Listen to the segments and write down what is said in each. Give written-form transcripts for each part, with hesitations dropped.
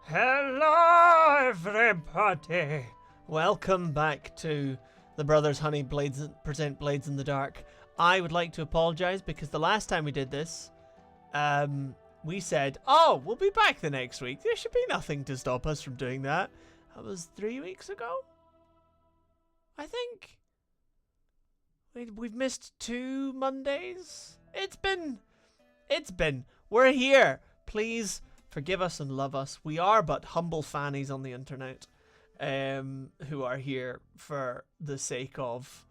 Hello, everybody! Welcome back to the Brothers Honey Blades present Blades in the Dark. I would like to apologise because the last time we did this, we said, oh, we'll be back the next week. There should be nothing to stop us from doing that. That was 3 weeks ago? I think. We've missed 2 Mondays? It's been. We're here. Please forgive us and love us. We are but humble fannies on the internet, who are here for the sake of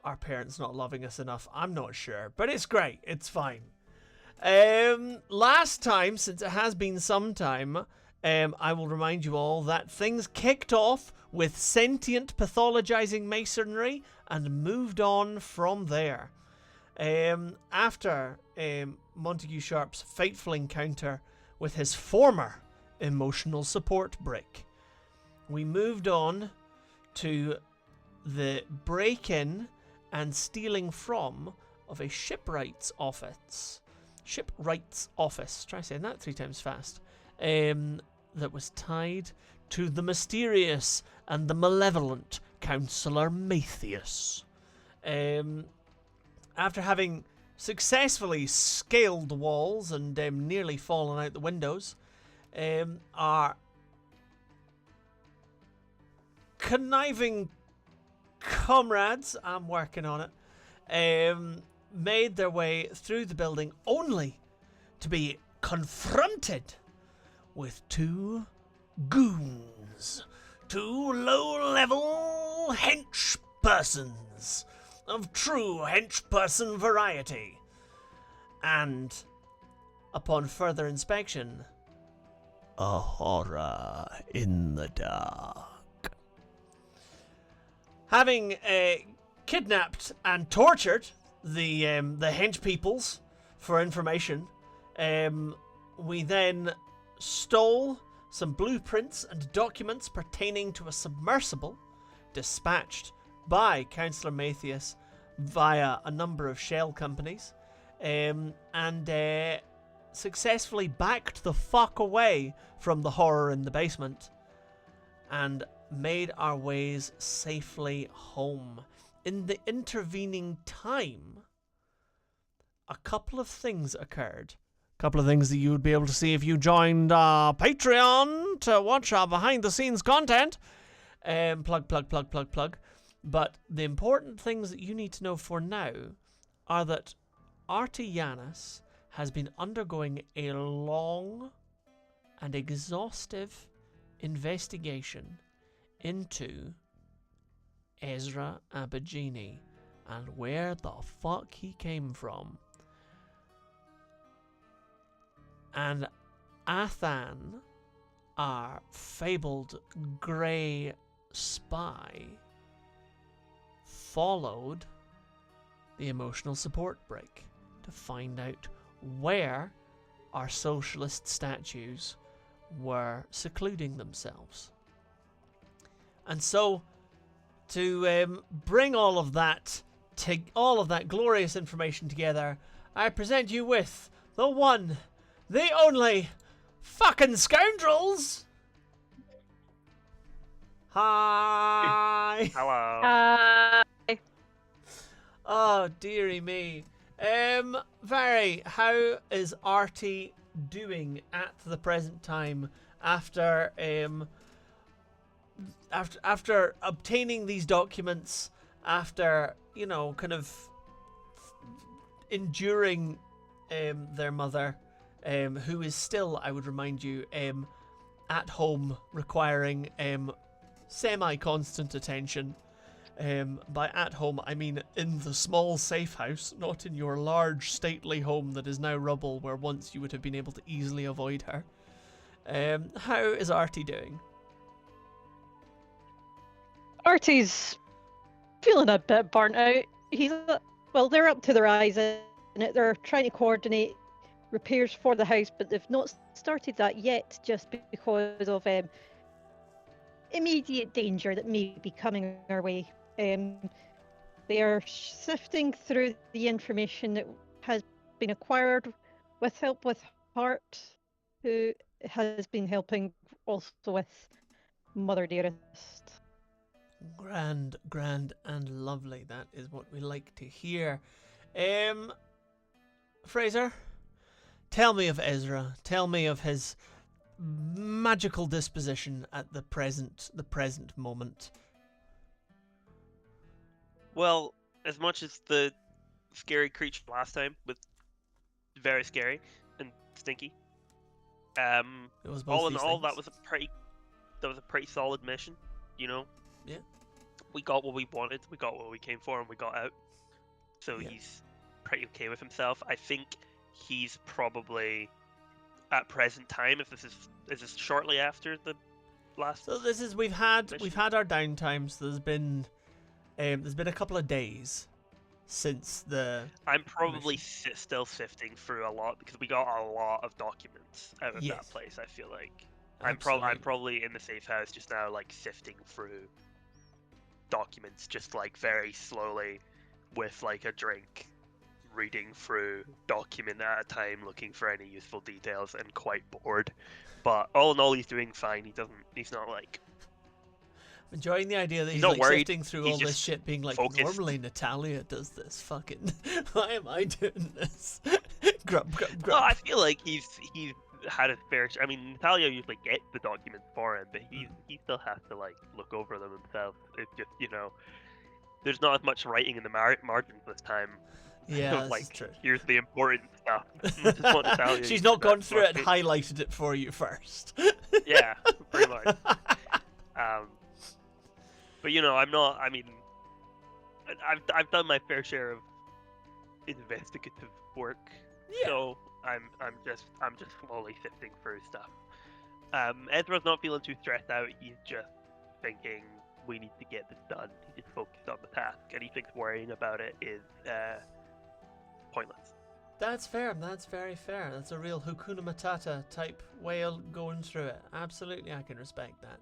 our parents not loving us enough. I'm not sure, but it's great. It's fine. Last time, since it has been some time, I will remind you all that things kicked off with sentient pathologizing masonry and moved on from there. After Montague Sharp's fateful encounter with his former emotional support brick, we moved on to the break-in and stealing from of a shipwright's office. Try saying that 3 times fast. That was tied to the mysterious and the malevolent Councillor Matthias. After having successfully scaled the walls and nearly fallen out the windows, our conniving comrades, I'm working on it, made their way through the building only to be confronted with 2 goons, 2 low-level hench persons of true henchperson variety. And upon further inspection, a horror in the dark. Having kidnapped and tortured the hench peoples for information, we then stole some blueprints and documents pertaining to a submersible dispatched by Councillor Matthias via a number of shell companies, and successfully backed the fuck away from the horror in the basement and made our ways safely home. In the intervening time, a couple of things occurred. A couple of things that you would be able to see if you joined Patreon to watch our behind-the-scenes content. Plug. But the important things that you need to know for now are that Artie has been undergoing a long and exhaustive investigation into Esra Abagini and where the fuck he came from. And Athan, our fabled grey spy, followed the emotional support brick to find out where our socialist statues were secluding themselves. And so, to bring all of that glorious information together, I present you with the one, the only, fucking Scoundrels! Hi! Hello. Hi. Oh, dearie me. Vary, how is Artie doing at the present time after obtaining these documents, after, kind of enduring their mother, who is still, I would remind you, at home requiring semi-constant attention. By at home, I mean in the small safe house, not in your large stately home that is now rubble, where once you would have been able to easily avoid her. How is Artie doing? Artie's feeling a bit burnt out. They're up to their eyes in it. They're trying to coordinate repairs for the house, but they've not started that yet, just because of immediate danger that may be coming our way. They are sifting through the information that has been acquired with help with Hart, who has been helping also with Mother Dearest. Grand, grand, and lovely. That is what we like to hear. Fraser, tell me of Esra. Tell me of his magical disposition at the present moment. Well, as much as the scary creature last time was very scary and stinky, It was both all in these all, things. that was a pretty solid mission. You know. Yeah. We got what we wanted. We got what we came for, and we got out. So Yeah. he's pretty okay with himself. I think he's probably at present time. If this is shortly after the last. So this is we've had mission. our downtimes. So there's been a couple of days since the. I'm probably still sifting through a lot because we got a lot of documents out of Yes. that place. I feel like I'm Absolutely. probably in the safe house just now, like sifting through documents, just like very slowly, with like a drink, reading through document at a time, looking for any useful details, and quite bored. But all in all, he's doing fine. He's not like. I'm enjoying the idea that He's he's not like worried, sifting through he's all this just shit, being like, focused. normally Natalia does this. Fucking, why am I doing this? Grub, grub, grub. Well, I feel like he's had his fair share. I mean, Natalia usually gets the documents for him, but he still has to like look over them himself. It's just, you know, there's not as much writing in the margins this time. Yeah, Of, this like, is true. here's the important stuff. This is what Natalia She's used not to gone do. through it and Fuck highlighted it for you first. Yeah, pretty much. But you know, I'm not. I mean, I've done my fair share of investigative work, Yeah. so I'm just slowly sifting through stuff. Ezra's not feeling too stressed out. He's just thinking we need to get this done. He's just focused on the task, and he thinks worrying about it is pointless. That's fair. That's very fair. That's a real Hakuna Matata type way of going through it. Absolutely, I can respect that.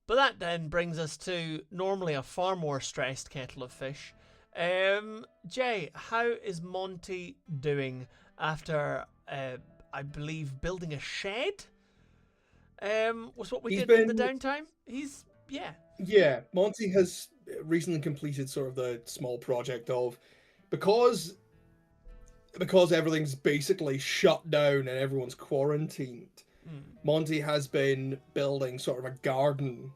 But that then brings us to normally a far more stressed kettle of fish. Jay, how is Monty doing after, I believe, building a shed? Was what we did in the downtime. Yeah, Monty has recently completed sort of the small project of because everything's basically shut down and everyone's quarantined. Monty has been building sort of a garden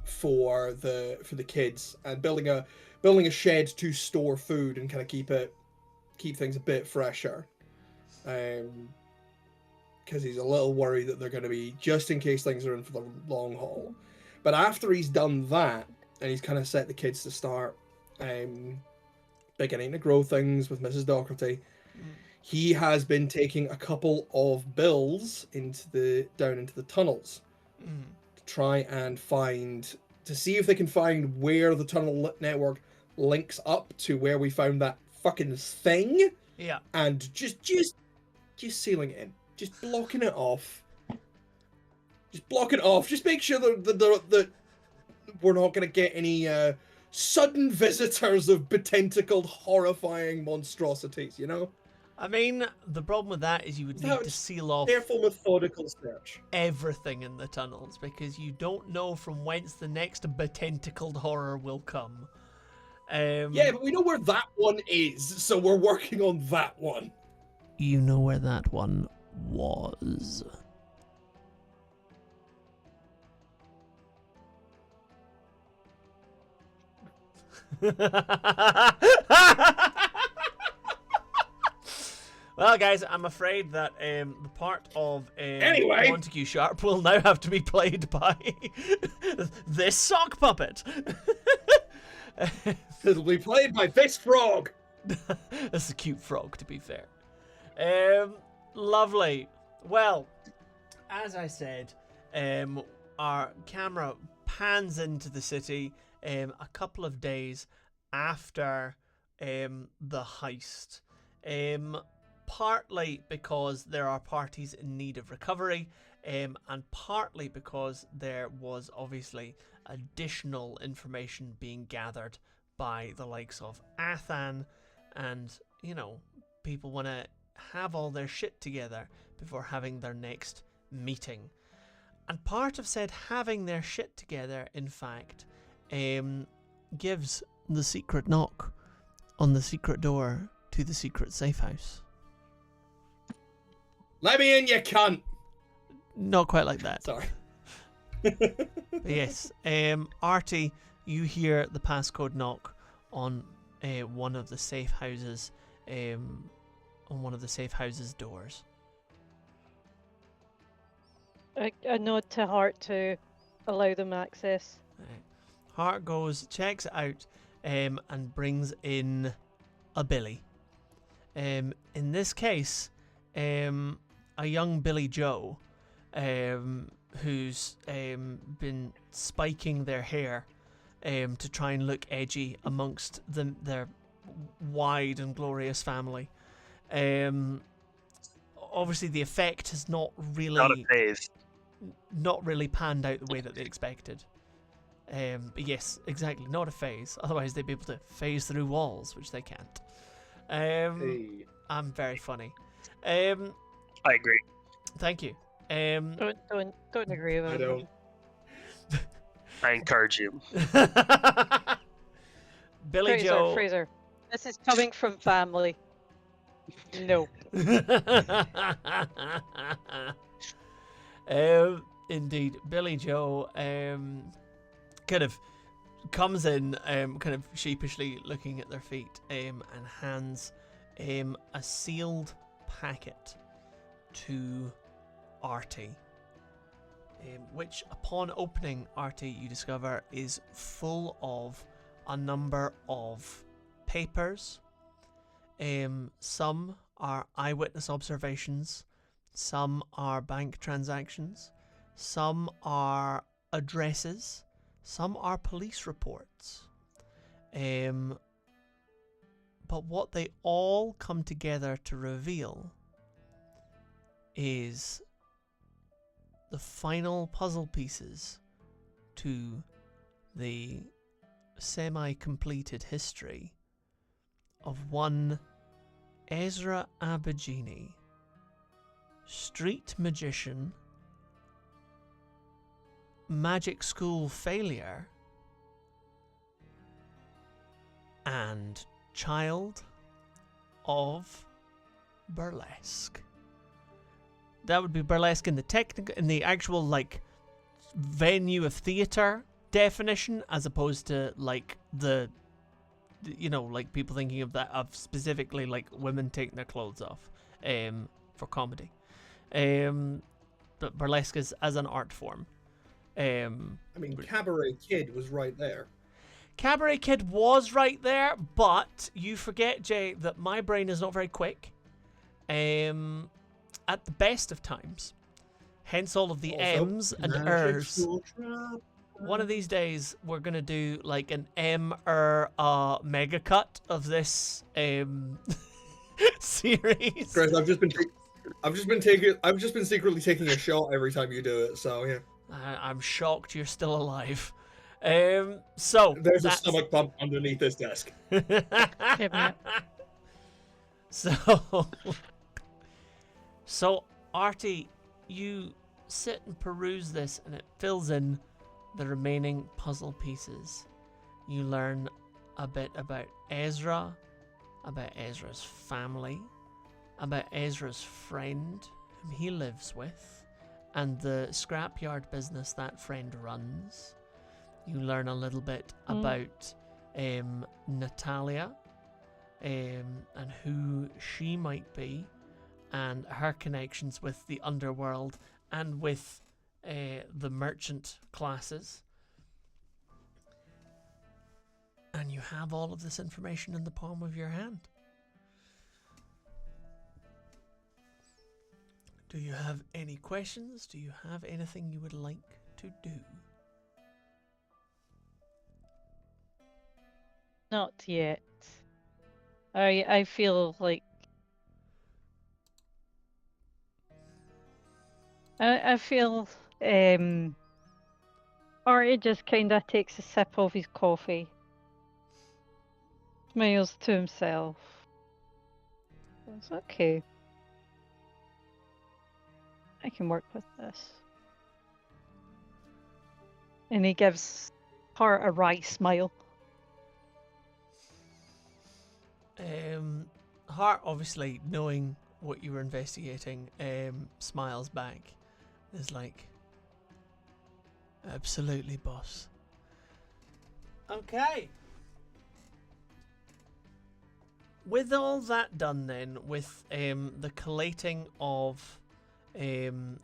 for the kids and building a shed to store food and kind of keep things a bit fresher. Because he's a little worried that they're going to be, just in case things are in for the long haul. But after he's done that, and he's kind of set the kids to start beginning to grow things with Mrs. Doherty, he has been taking a couple of bills down into the tunnels to try and see if they can find where the tunnel network links up to where we found that fucking thing. Yeah. And just sealing it in. Just blocking it off. Just make sure that we're not going to get any sudden visitors of betentacled, horrifying monstrosities, you know? I mean, the problem with that is you would need to seal off Careful, methodical search. everything in the tunnels because you don't know from whence the next betentacled horror will come. Yeah, but we know where that one is, so we're working on that one. You know where that one was. Well, guys, I'm afraid that the part of Anyway. Montague Sharp will now have to be played by this sock puppet. It'll be played by this frog. That's a cute frog, to be fair. Lovely. Well, as I said, our camera pans into the city a couple of days after the heist. Partly because there are parties in need of recovery, and partly because there was obviously additional information being gathered by the likes of Athan, and, you know, people want to have all their shit together before having their next meeting. And part of said having their shit together, in fact, gives the secret knock on the secret door to the secret safe house. Let me in, you cunt! Not quite like that. Sorry. But yes, Artie, you hear the passcode knock on one of the safe houses, doors. I nod to Hart to allow them access. Hart goes, checks it out, and brings in a Billy. In this case, a young Billy Joe, who's been spiking their hair to try and look edgy amongst their wide and glorious family. Obviously, the effect has not really panned out the way that they expected. But yes, exactly, not a phase. Otherwise, they'd be able to phase through walls, which they can't. I'm very funny. I agree. Thank you. Don't agree with I don't. I encourage you. Billy Joe. Fraser, this is coming from family. No. Indeed, Billy Joe kind of comes in, kind of sheepishly looking at their feet, and hands a sealed packet to Artie, which upon opening, Artie, you discover is full of a number of papers. Some are eyewitness observations, some are bank transactions, some are addresses, some are police reports. But what they all come together to reveal is the final puzzle pieces to the semi-completed history of one Esra Abagini, street magician, magic school failure, and child of burlesque. That would be burlesque in the actual like venue of theater definition, as opposed to like the like people thinking of that of specifically like women taking their clothes off for comedy. But burlesque is as an art form. I mean, Cabaret Kid was right there. Cabaret Kid was right there, but you forget, Jay, that my brain is not very quick. At the best of times. Hence all of the M's and R's. One of these days, we're going to do like an mega cut of this series. Chris, I've just been secretly taking a shot every time you do it, so yeah. I'm shocked you're still alive. So there's a stomach bump underneath this desk. So Artie, you sit and peruse this, and it fills in the remaining puzzle pieces. You learn a bit about Esra, about Ezra's family, about Ezra's friend whom he lives with, and the scrapyard business that friend runs. You learn a little bit about Natalia, and who she might be, and her connections with the underworld and with the merchant classes. And you have all of this information in the palm of your hand. Do you have any questions? Do you have anything you would like to do? Not yet. I feel like I feel Artie just kinda takes a sip of his coffee. Smiles to himself. It's okay. I can work with this. And he gives her a wry smile. Hart, obviously knowing what you were investigating, smiles back. Is like, absolutely, boss. Okay. With all that done, then, with the collating of the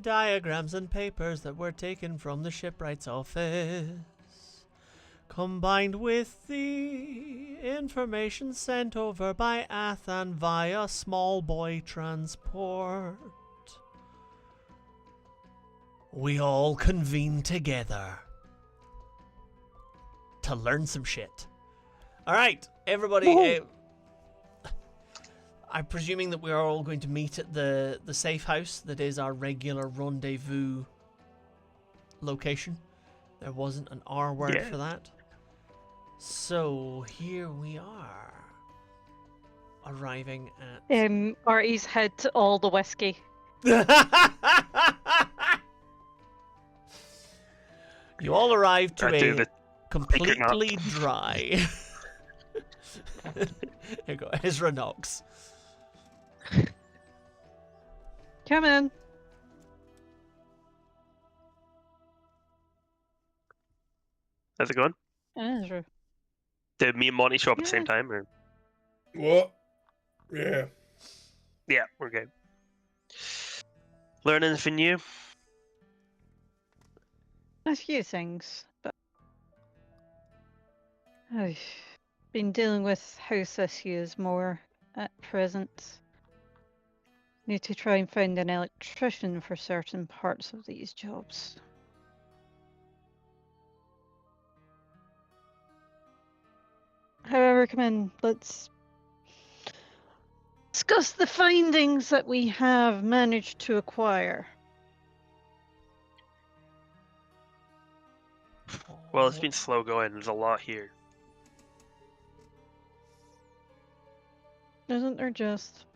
diagrams and papers that were taken from the shipwright's office, combined with the information sent over by Athan via small boy transport, we all convene together to learn some shit. Alright, everybody, I'm presuming that we are all going to meet at the safe house that is our regular rendezvous location. There wasn't an R word for that. So here we are, arriving at... Artie's had all the whiskey. You all arrive to a completely dry... Here you go, Esra knocks. Come in. How's it going? Ezra. Did me and Monty show up at the same time, or? What? Yeah. Yeah, we're good. Learn anything new? A few things, but I've been dealing with house issues more at present. Need to try and find an electrician for certain parts of these jobs. However, come in, let's discuss the findings that we have managed to acquire. Well, it's been slow going. There's a lot here. Isn't there just?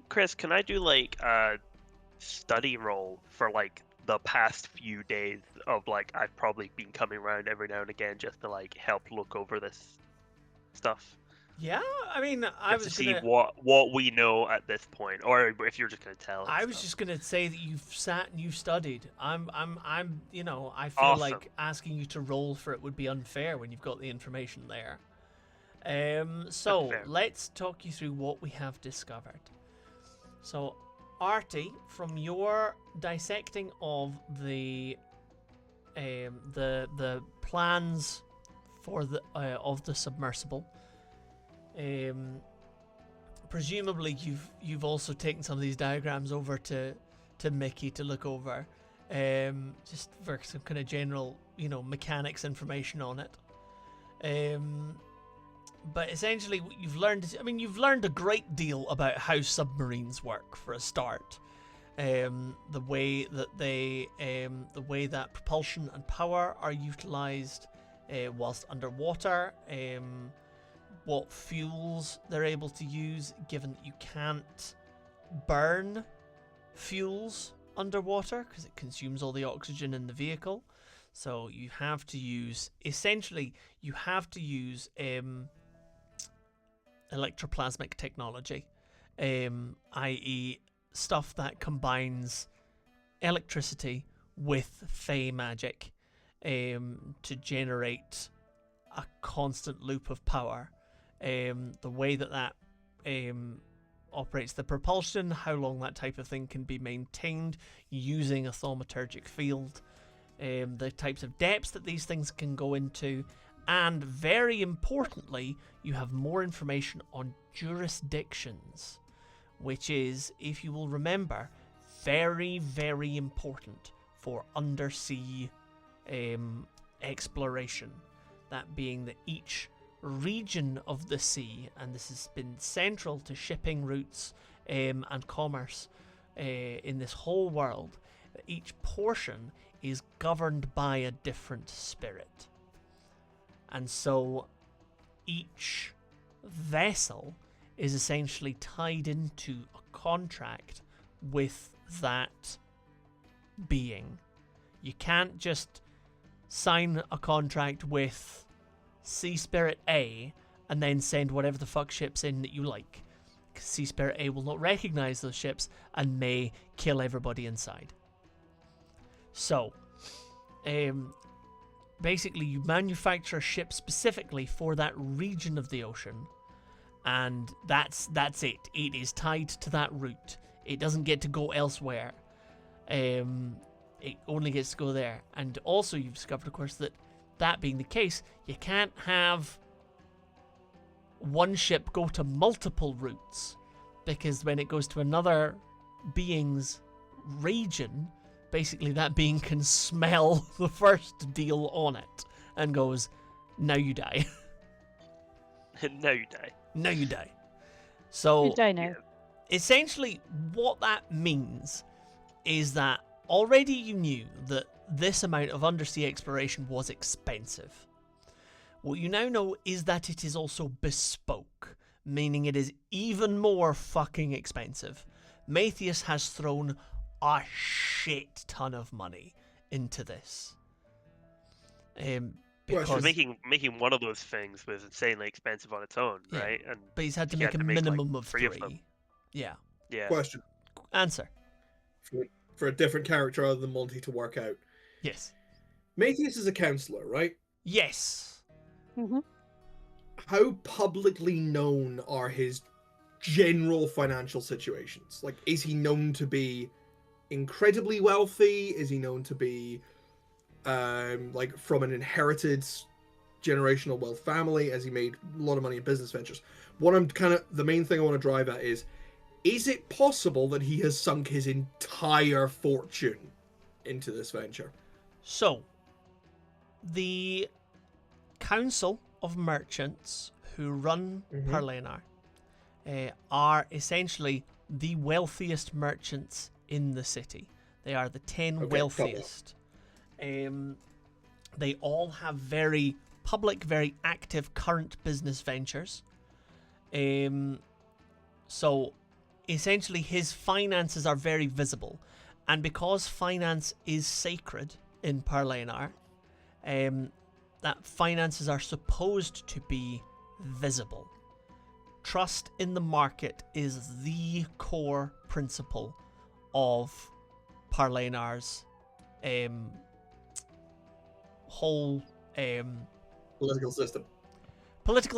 Chris, can I do like a study roll for like the past few days of like I've probably been coming around every now and again just to like help look over this stuff? Yeah, I mean, I was to see gonna... what we know at this point, or if you're just gonna tell. I was just gonna say that you've sat and you've studied. I'm, you know, I feel Awesome. like asking you to roll for it would be unfair when you've got the information there. So fair. let's talk you through what we have discovered. So, Artie, from your dissecting of the plans for the of the submersible, presumably you've also taken some of these diagrams over to Mickey to look over, just for some kind of general, you know, mechanics information on it. But essentially, what you've learned, you've learned a great deal about how submarines work for a start. The way that propulsion and power are utilized whilst underwater. What fuels they're able to use, given that you can't burn fuels underwater because it consumes all the oxygen in the vehicle. So you have to use, essentially, electroplasmic technology, i.e. stuff that combines electricity with fey magic to generate a constant loop of power. The way that operates the propulsion, how long that type of thing can be maintained using a thaumaturgic field, the types of depths that these things can go into, and very importantly, you have more information on jurisdictions, which is, if you will remember, very, very important for undersea exploration. That being that each region of the sea, and this has been central to shipping routes and commerce in this whole world, each portion is governed by a different spirit. And so each vessel is essentially tied into a contract with that being. You can't just sign a contract with Sea Spirit A and then send whatever the fuck ships in that you like. Because Sea Spirit A will not recognize those ships and may kill everybody inside. So, basically you manufacture a ship specifically for that region of the ocean, and that's it. It is tied to that route. It doesn't get to go elsewhere. It only gets to go there. And also you've discovered, of course, that being the case, you can't have one ship go to multiple routes, because when it goes to another being's region, basically that being can smell the first deal on it and goes, now you die. Now you die. Now you die. So You die now. essentially what that means is that already you knew that this amount of undersea exploration was expensive. What you now know is that it is also bespoke, meaning it is even more fucking expensive. Matthias has thrown a shit ton of money into this. Because, Making one of those things was insanely expensive on its own, Yeah. right? And but he's had to he make had a to make, like, minimum of 3 three. of them. Yeah. yeah. Question Answer. for a different character other than Monty to work out. Yes. Matthias is a counselor, right? Yes. Hmm. How publicly known are his general financial situations? Like, is he known to be incredibly wealthy? Is he known to be like from an inherited generational wealth family? Has he made a lot of money in business ventures? What I'm the main thing I want to drive at is it possible that he has sunk his entire fortune into this venture? So, the Council of Merchants who run Parlenar are essentially the wealthiest merchants in the city. They are the 10 wealthiest. They all have very public, very active current business ventures. So, essentially his finances are very visible. And because finance is sacred in Parlenar, that finances are supposed to be visible. Trust in the market is the core principle of Parlenar's whole Political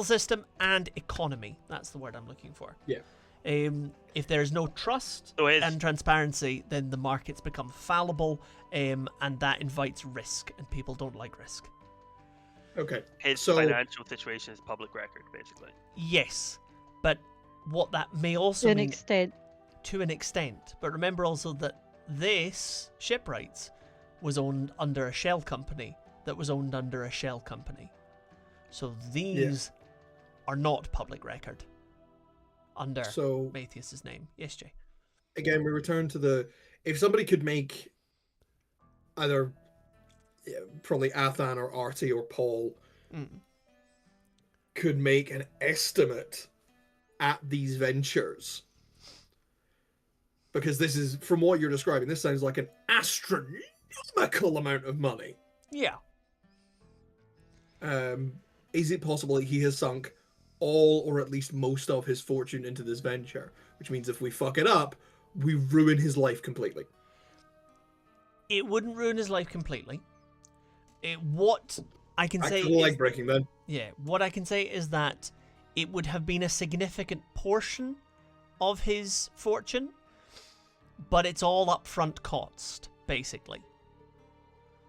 system. And economy. That's the word I'm looking for. Yeah. If there is no trust So and transparency, then the markets become fallible, and that invites risk, and people don't like risk. Okay. His So financial situation is public record, basically. Yes, but what that may also To an mean extent. to an extent. But remember also that this shipwrights was owned under a shell company that was owned under a shell company. So these are not public record under So Matthias's name. Yes, Jay. again, we return to if somebody could make either probably Athan or Artie or Paul could make an estimate at these ventures, because this is, from what you're describing, this sounds like an astronomical amount of money. Yeah. Is it possible that he has sunk all or at least most of his fortune into this venture, which means if we fuck it up, we ruin his life completely? It wouldn't ruin his life completely. What I can say Actual is, leg breaking then. yeah, what I can say is that it would have been a significant portion of his fortune, but it's all upfront cost, basically.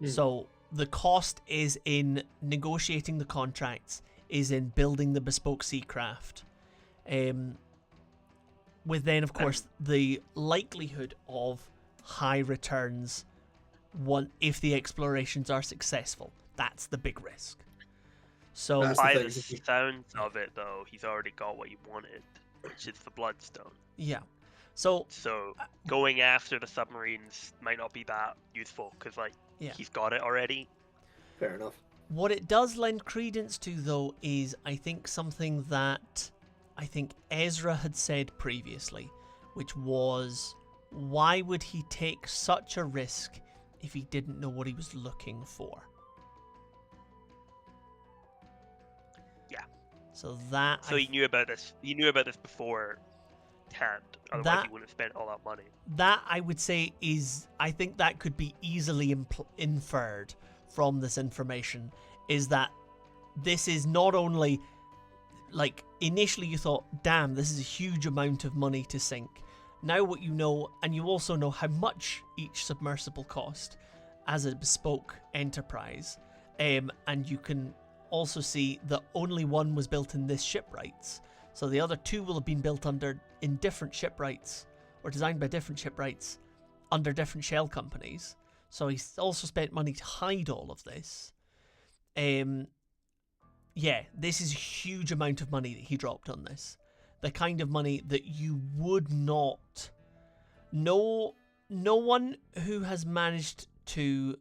So the cost is in negotiating the contracts, is in building the bespoke seacraft, with then, of course, the likelihood of high returns if the explorations are successful. That's the big risk. So That's the By thing, the is sounds of it, though, he's already got what he wanted, which is the Bloodstone. yeah. So So going after the submarines might not be that useful, because, like, Yeah. he's got it already. Fair enough. What it does lend credence to, though, is I think something that I think Esra had said previously, which was, why would he take such a risk if he didn't know what he was looking for? Yeah. So that... So he knew about this. He knew about this beforehand. Otherwise, he wouldn't have spent all that money. That, I would say, is... I think that could be easily inferred from this information, is that this is not only... Like, initially you thought, damn, this is a huge amount of money to sink. Now what you know, and you also know how much each submersible cost as a bespoke enterprise, and you can also see that only one was built in this shipwrights. So the other two will have been built in different shipwrights, or designed by different shipwrights, under different shell companies. So he's also spent money to hide all of this. Yeah, this is a huge amount of money that he dropped on this. The kind of money that you would not... No one who has managed to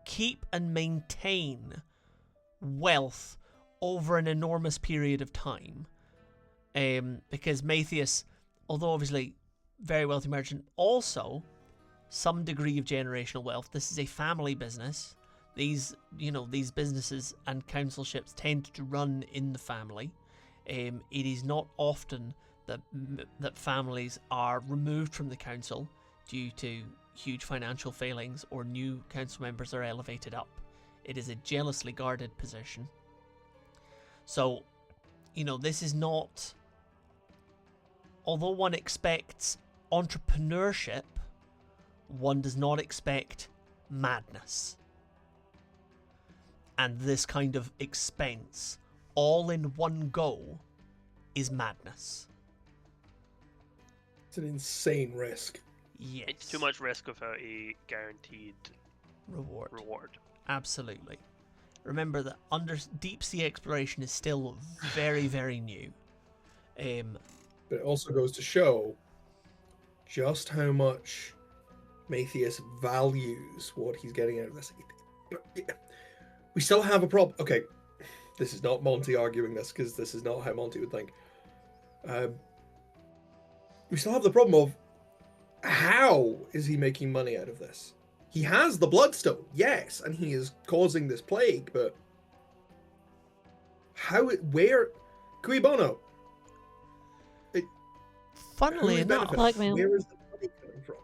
keep and maintain wealth over an enormous period of time. Because Matthias, although obviously very wealthy merchant, also some degree of generational wealth. This is a family business. These businesses and councilships tend to run in the family. It is not often that families are removed from the council due to huge financial failings or new council members are elevated up. It is a jealously guarded position. So, this is not... Although one expects entrepreneurship, one does not expect madness. And this kind of expense, all in one go, is madness. It's an insane risk. Yes. It's too much risk without a guaranteed reward. Absolutely. Remember that deep sea exploration is still very, very new. But it also goes to show just how much Matthias values what he's getting out of this. We still have a problem. Okay, this is not Monty arguing this, because this is not how Monty would think. We still have the problem of, how is he making money out of this? He has the Bloodstone, yes, and he is causing this plague, but where, cui bono? Funnily enough, blackmail. Where is the money coming from?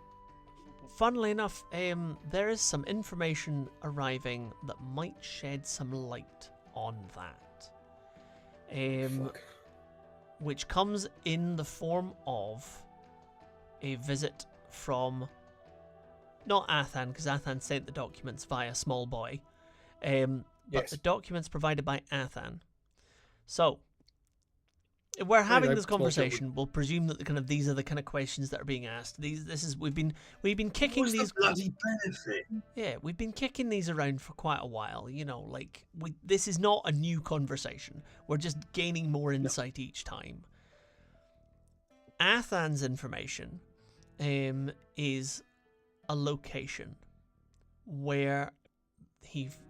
Funnily enough, there is some information arriving that might shed some light on that. Which comes in the form of a visit from, not Athan, because Athan sent the documents via Small Boy, but Yes. the documents provided by Athan. So, if we're having this conversation, we'll presume that these are the kind of questions that are being asked. We've been kicking What's these. the bloody benefit? Yeah, we've been kicking these around for quite a while. This is not a new conversation. We're just gaining more insight each time. Athan's information is a location where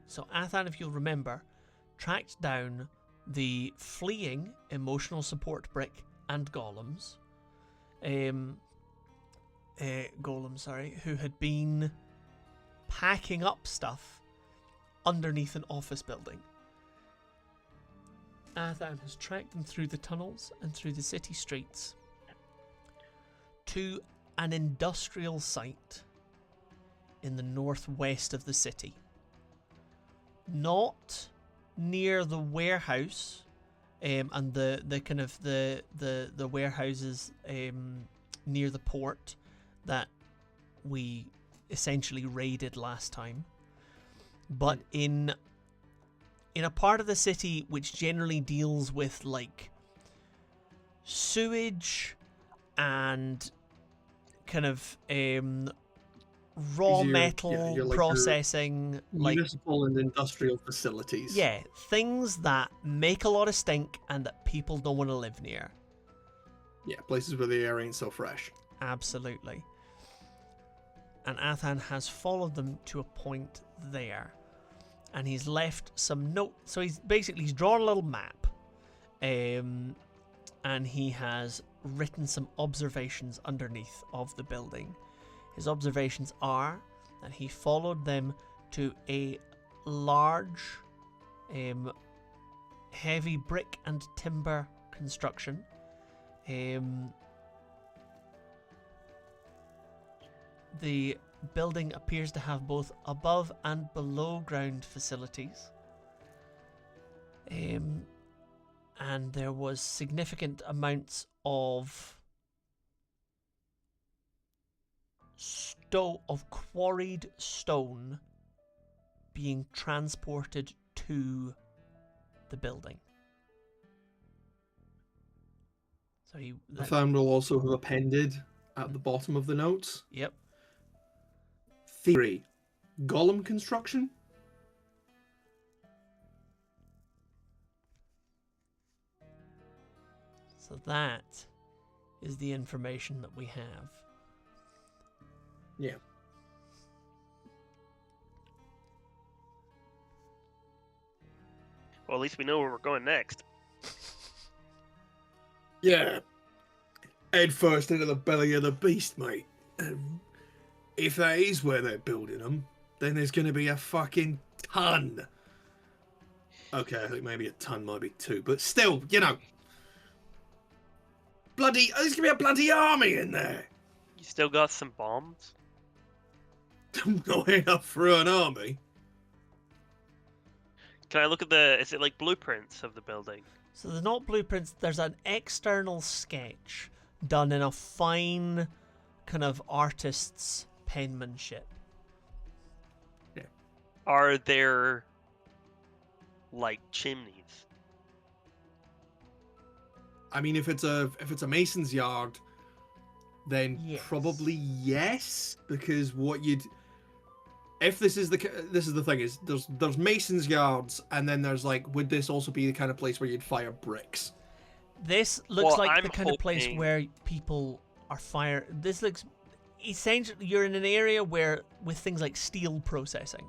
so Athan, if you'll remember, tracked down the fleeing emotional support brick and golems, who had been packing up stuff underneath an office building. Athan has tracked them through the tunnels and through the city streets to an industrial site in the northwest of the city. Not near the warehouse and the warehouses near the port that we essentially raided last time, but in a part of the city which generally deals with like sewage and kind of raw metal processing, like municipal and industrial facilities. Yeah, things that make a lot of stink and that people don't want to live near. Yeah, places where the air ain't so fresh. Absolutely. And Athan has followed them to a point there. and he's left some notes. So he's drawn a little map, and he has written some observations underneath of the building. His observations are that he followed them to a large, heavy brick and timber construction. The building appears to have both above and below ground facilities. And there was significant amounts of quarried stone being transported to the building. So Athan will also have appended at the bottom of the notes. Yep. Theory: golem construction. So that is the information that we have. Yeah. Well, at least we know where we're going next. Yeah. Head first into the belly of the beast, mate. If that is where they're building them, then there's going to be a fucking ton. Okay, I think maybe a ton might be two, but still, you know. There's going to be a bloody army in there. You still got some bombs? Not enough for an army. Can I look at is it like blueprints of the building? So there's not blueprints, there's an external sketch done in a fine kind of artist's penmanship. Yeah. Are there like chimneys? I mean, if it's a mason's yard, then Yes. probably yes, because if this is the thing is there's mason's yards, and then there's like, would this also be the kind of place where you'd fire bricks? This looks like I'm the kind of place hoping- where people are this looks essentially, you're in an area where with things like steel processing,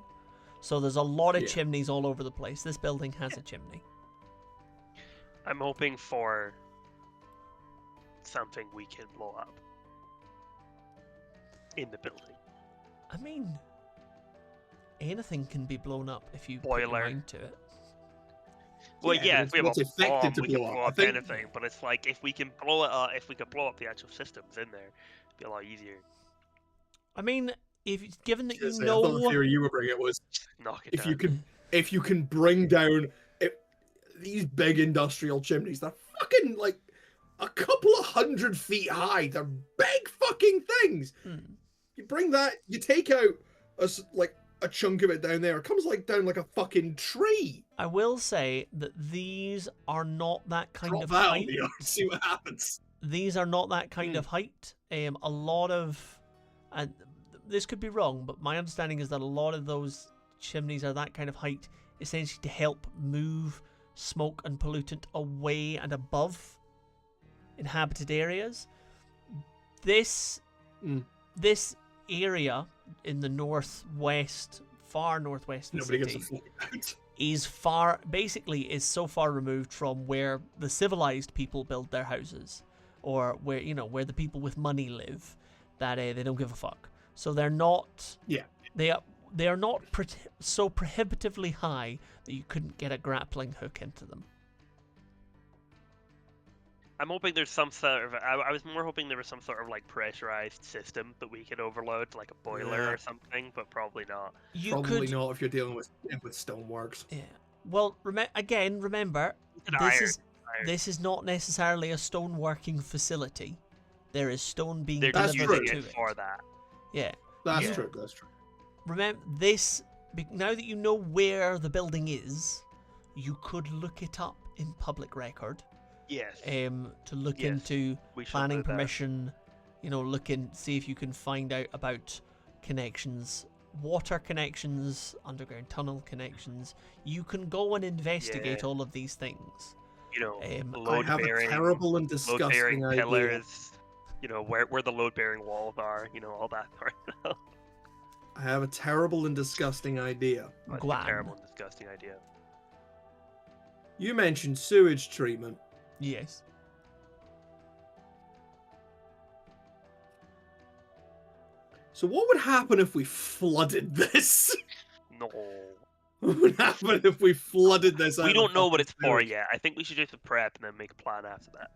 so there's a lot of Yeah. chimneys all over the place. This building has a chimney. I'm hoping for something we can blow up in the building. I mean, anything can be blown up if you put your Boiler. mind to it. Well, Yeah, yeah, but if we have it's a effective bomb, to we can blow up. blow I up think- anything. But it's like if we can blow it up, if we could blow up the actual systems in there, it'd be a lot easier. I mean, given that you I thought the know, theory you were bringing was Knock it if down. you can bring down these big industrial chimneys, they're fucking like a couple of 100 feet high. They're big fucking things. You bring that, you take out a chunk of it down there. It comes like down like a fucking tree. I will say that these are not that kind Drop of that on height. the earth, see what happens. These are not that kind of height. A lot of, and this could be wrong, but my understanding is that a lot of those chimneys are that kind of height, essentially to help move smoke and pollutant away and above inhabited areas. This area in the northwest, far northwest of the Nobody city, gives a fuck. is so far removed from where the civilized people build their houses, or where the people with money live, that they don't give a fuck. So they're not. Yeah. They are not so prohibitively high that you couldn't get a grappling hook into them. I'm hoping there's some sort of. I was more hoping there was some sort of like pressurized system that we could overload, like a boiler Yeah. or something, but probably not. You Probably could. not if you're dealing with stoneworks. Yeah. Well, remember, this is not necessarily a stoneworking facility. There is stone being They're That's just delivered using to it it. for that. Yeah. That's Yeah. true. That's true. Remember this. Now that you know where the building is, you could look it up in public record. Yes. To look Yes, into we should planning do that. permission, see if you can find out about connections, water connections, underground tunnel connections. You can go and investigate Yeah. all of these things. I Load have bearing, a terrible and load disgusting bearing idea. pillars. Where the load bearing walls are. All that sort of stuff. I have a terrible and disgusting idea. That's Guan. a terrible and disgusting idea. You mentioned sewage treatment. Yes. So what would happen if we flooded this? No. What would happen if we flooded this? We out don't of know what fucking it's for sewage? yet. I think we should do some prep and then make a plan after that.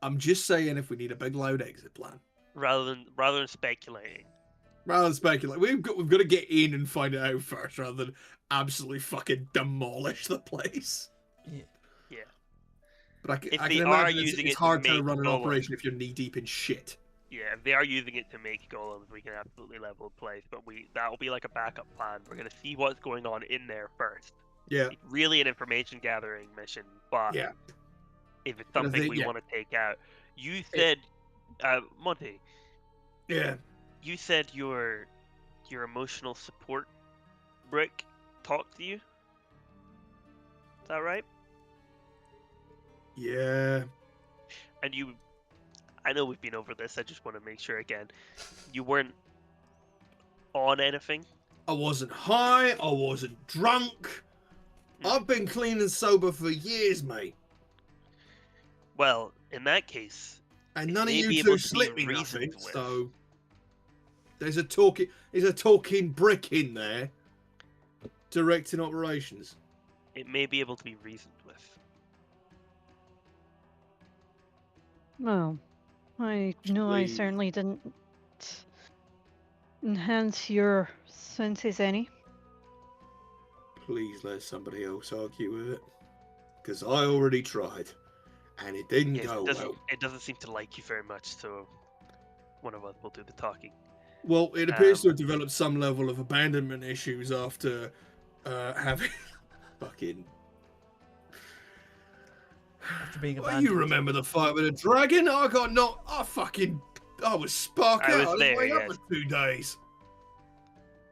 I'm just saying if we need a big loud exit plan. Rather than speculating. Rather than speculate, we've got to get in and find it out first, rather than absolutely fucking demolish the place. Yeah. Yeah. But I If can they are imagine using it's it to hard to make run an golems. operation if you're knee deep in shit. Yeah, if they are using it to make golems, we can absolutely level the place. But that'll be like a backup plan. We're gonna see what's going on in there first. Yeah, It's really an information gathering mission, but yeah. if it's But if something they- we yeah. want to take out, you said, Monty, Yeah. you said your emotional support brick talked to you. Is that right? Yeah. And I know we've been over this. I just want to make sure again. You weren't on anything. I wasn't high, I wasn't drunk. I've been clean and sober for years, mate. Well, in that case, And none of may be you able two to be slipped me reasoned nothing, with. so there's a talking brick in there directing operations. it may be able to be reasoned with. Well, I know I Please. certainly didn't enhance your senses any. Please let somebody else argue with it. Because I already tried. And it didn't Yes, go well. it doesn't seem to like you very much, so one of us will do the talking. Well, it appears to have developed some level of abandonment issues after having fucking. After being Well, abandoned. you remember the fight with the dragon? I got knocked. I was sparked I out. was I was there, way up yes. for 2 days.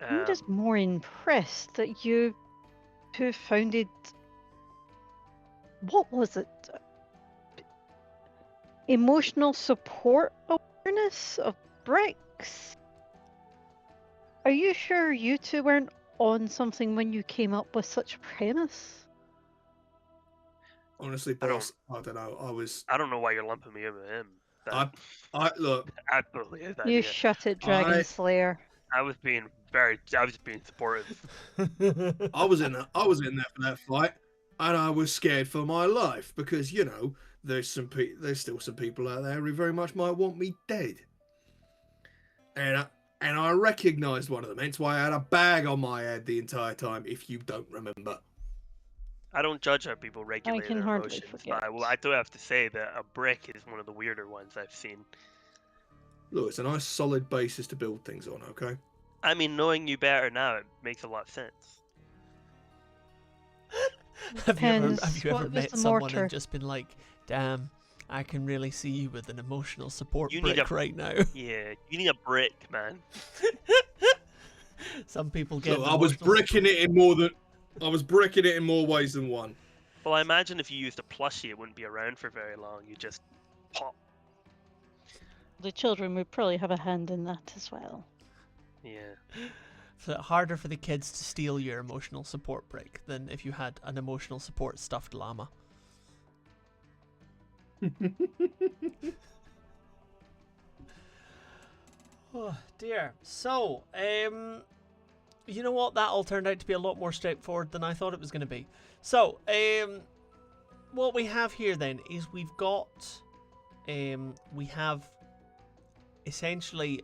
I'm just more impressed that you two founded. What was it? Emotional support awareness of bricks? Are you sure you two weren't on something when you came up with such a premise? Honestly, I don't- boss, I don't know. I don't know why you're lumping me in with him. I That look. absolutely is that You idea. shut it, Dragon Slayer. I was being supportive. I was in there for that fight, and I was scared for my life because there's still some people out there who very much might want me dead, and I recognised one of them. Hence why I had a bag on my head the entire time. If you don't remember, I don't judge how people regulate can their hardly emotions, forget. but I do have to say that a brick is one of the weirder ones I've seen. look, it's a nice solid basis to build things on. Okay. I mean, knowing you better now, it makes a lot of sense. have you ever Depends. met What was the someone mortar? and just been like, damn, I can really see you with an emotional support You need brick a- right now. Yeah, you need a brick, man. Some people get Look, an I was emotional bricking it in more ways than one. Well, I imagine if you used a plushie, it wouldn't be around for very long. You just pop. The children would probably have a hand in that as well. Yeah. So harder for the kids to steal your emotional support brick than if you had an emotional support stuffed llama. Oh dear. So, you know what? That all turned out to be a lot more straightforward than I thought it was going to be. So, what we have here then is we have essentially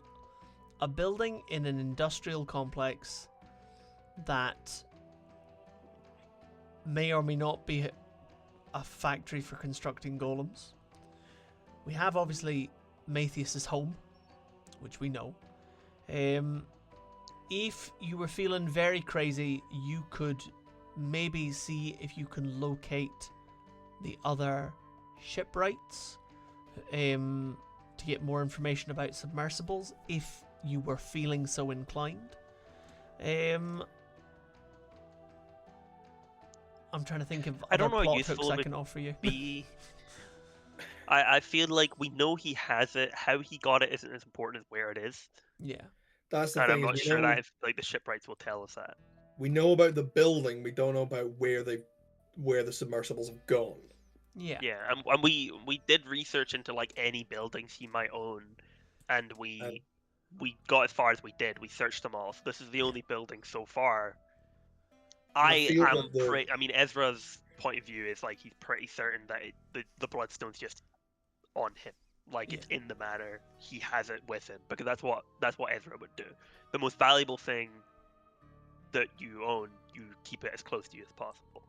a building in an industrial complex that may or may not be a factory for constructing golems. We have obviously Matthias's home, which we know. If you were feeling very crazy, you could maybe see if you can locate the other shipwrights to get more information about submersibles if you were feeling so inclined. I'm trying to think of I other don't know how plot useful hooks it I would can offer you. Be. I feel like we know he has it. How he got it isn't as important as where it is. Yeah. That's the And I'm thing. not Is sure that if, like, the shipwrights will tell us that. we know about the building. We don't know about where the submersibles have gone. Yeah. Yeah, and we did research into like any buildings he might own, and we got as far as we did. We searched them all. So this is the only building so far. I feel am that the- I mean, Ezra's point of view is like he's pretty certain that the bloodstone's just on him. Like it's in the manor. He has it with him because that's what Ezra would do. The most valuable thing that you own, you keep it as close to you as possible.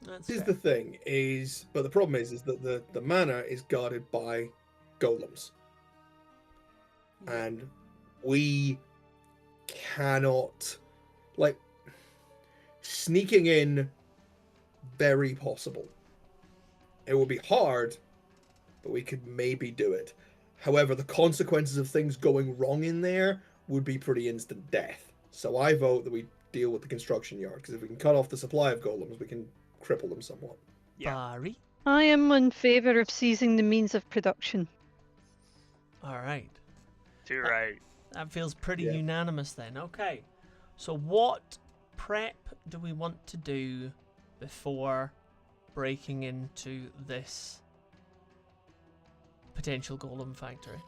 That's This is fair. the thing. But the problem is that the manor is guarded by golems, Yeah. and we cannot, like, sneaking in. Very possible. It would be hard, but we could maybe do it. However, the consequences of things going wrong in there would be pretty instant death. So I vote that we deal with the construction yard, because if we can cut off the supply of golems, we can cripple them somewhat. Yeah. Barry. I am in favour of seizing the means of production. All right. Too right. That feels pretty Yeah. unanimous then. Okay. So what prep do we want to do before breaking into this potential golem factory?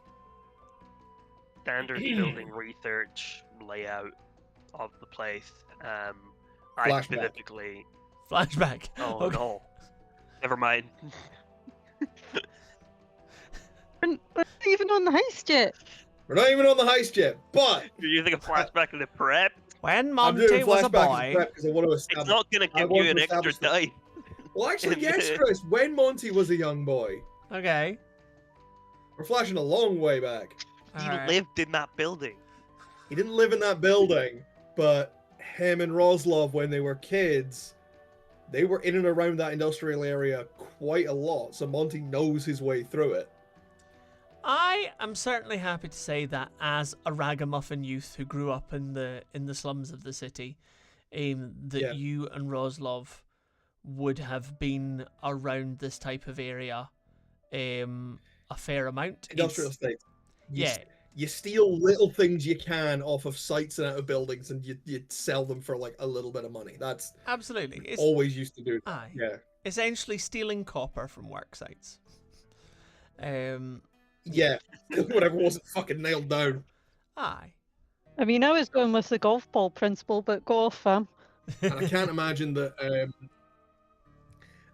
Standard building research, layout of the place. I Flashback. specifically. Flashback. Oh Okay. no. Never mind. We're not even on the heist yet. We're not even on the heist yet, but You're using a flashback of the prep. When I'm doing Monty was a flashback as boy. prep because I want to It's establish. not gonna I give want you to an extra establish that. die. Well, actually, yes, Chris. When Monty was a young boy, Okay. we're flashing a long way back. He Alright. lived in that building. He didn't live in that building, but him and Roslov, when they were kids, they were in and around that industrial area quite a lot. So Monty knows his way through it. I am certainly happy to say that as a ragamuffin youth who grew up in the slums of the city, that Yeah. you and Roslov would have been around this type of area a fair amount. Industrial It's- estate. You Yeah. You steal little things you can off of sites and out of buildings, and you sell them for like a little bit of money. That's Absolutely. It's always used to do. aye. Yeah. Essentially stealing copper from work sites. Yeah. Whatever wasn't fucking nailed down. Aye. I mean, I was going with the golf ball principle, but go off, fam. And I can't imagine that.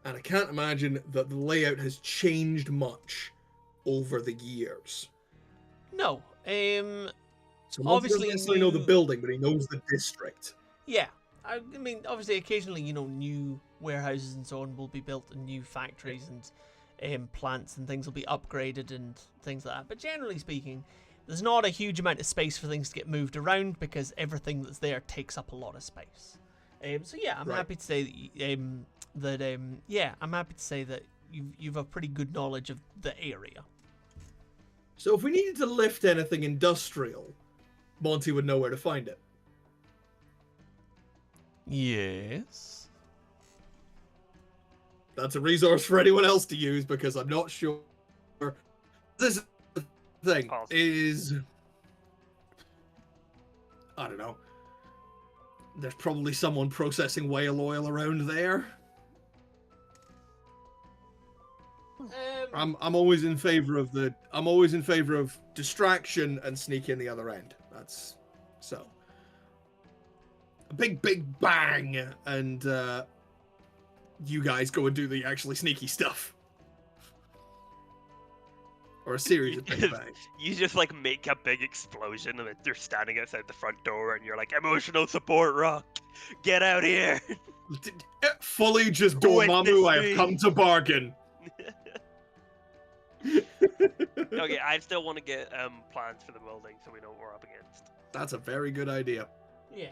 And I can't imagine that the layout has changed much over the years. No. So Monty Obviously doesn't necessarily know the new- building, but he knows the district. Yeah. I mean, obviously, occasionally, new warehouses and so on will be built, and new factories and plants and things will be upgraded and things like that. But generally speaking, there's not a huge amount of space for things to get moved around because everything that's there takes up a lot of space. So yeah, I'm Right. happy to say I'm happy to say that you've a pretty good knowledge of the area. So if we needed to lift anything industrial, Monty would know where to find it. Yes. That's a resource for anyone else to use because I'm not sure. This is the thing Pause. is, I don't know. There's probably someone processing whale oil around there. I'm always in favor of distraction and sneak in the other end. That's so. A big bang, and you guys go and do the actually sneaky stuff. Or a series of big bangs. You just like make a big explosion and then they're standing outside the front door and you're like, emotional support rock, get out here. Fully just Witness Dormammu, I me. have come to bargain. Okay, I still want to get plans for the building so we know what we're up against. That's a very good idea. Yeah.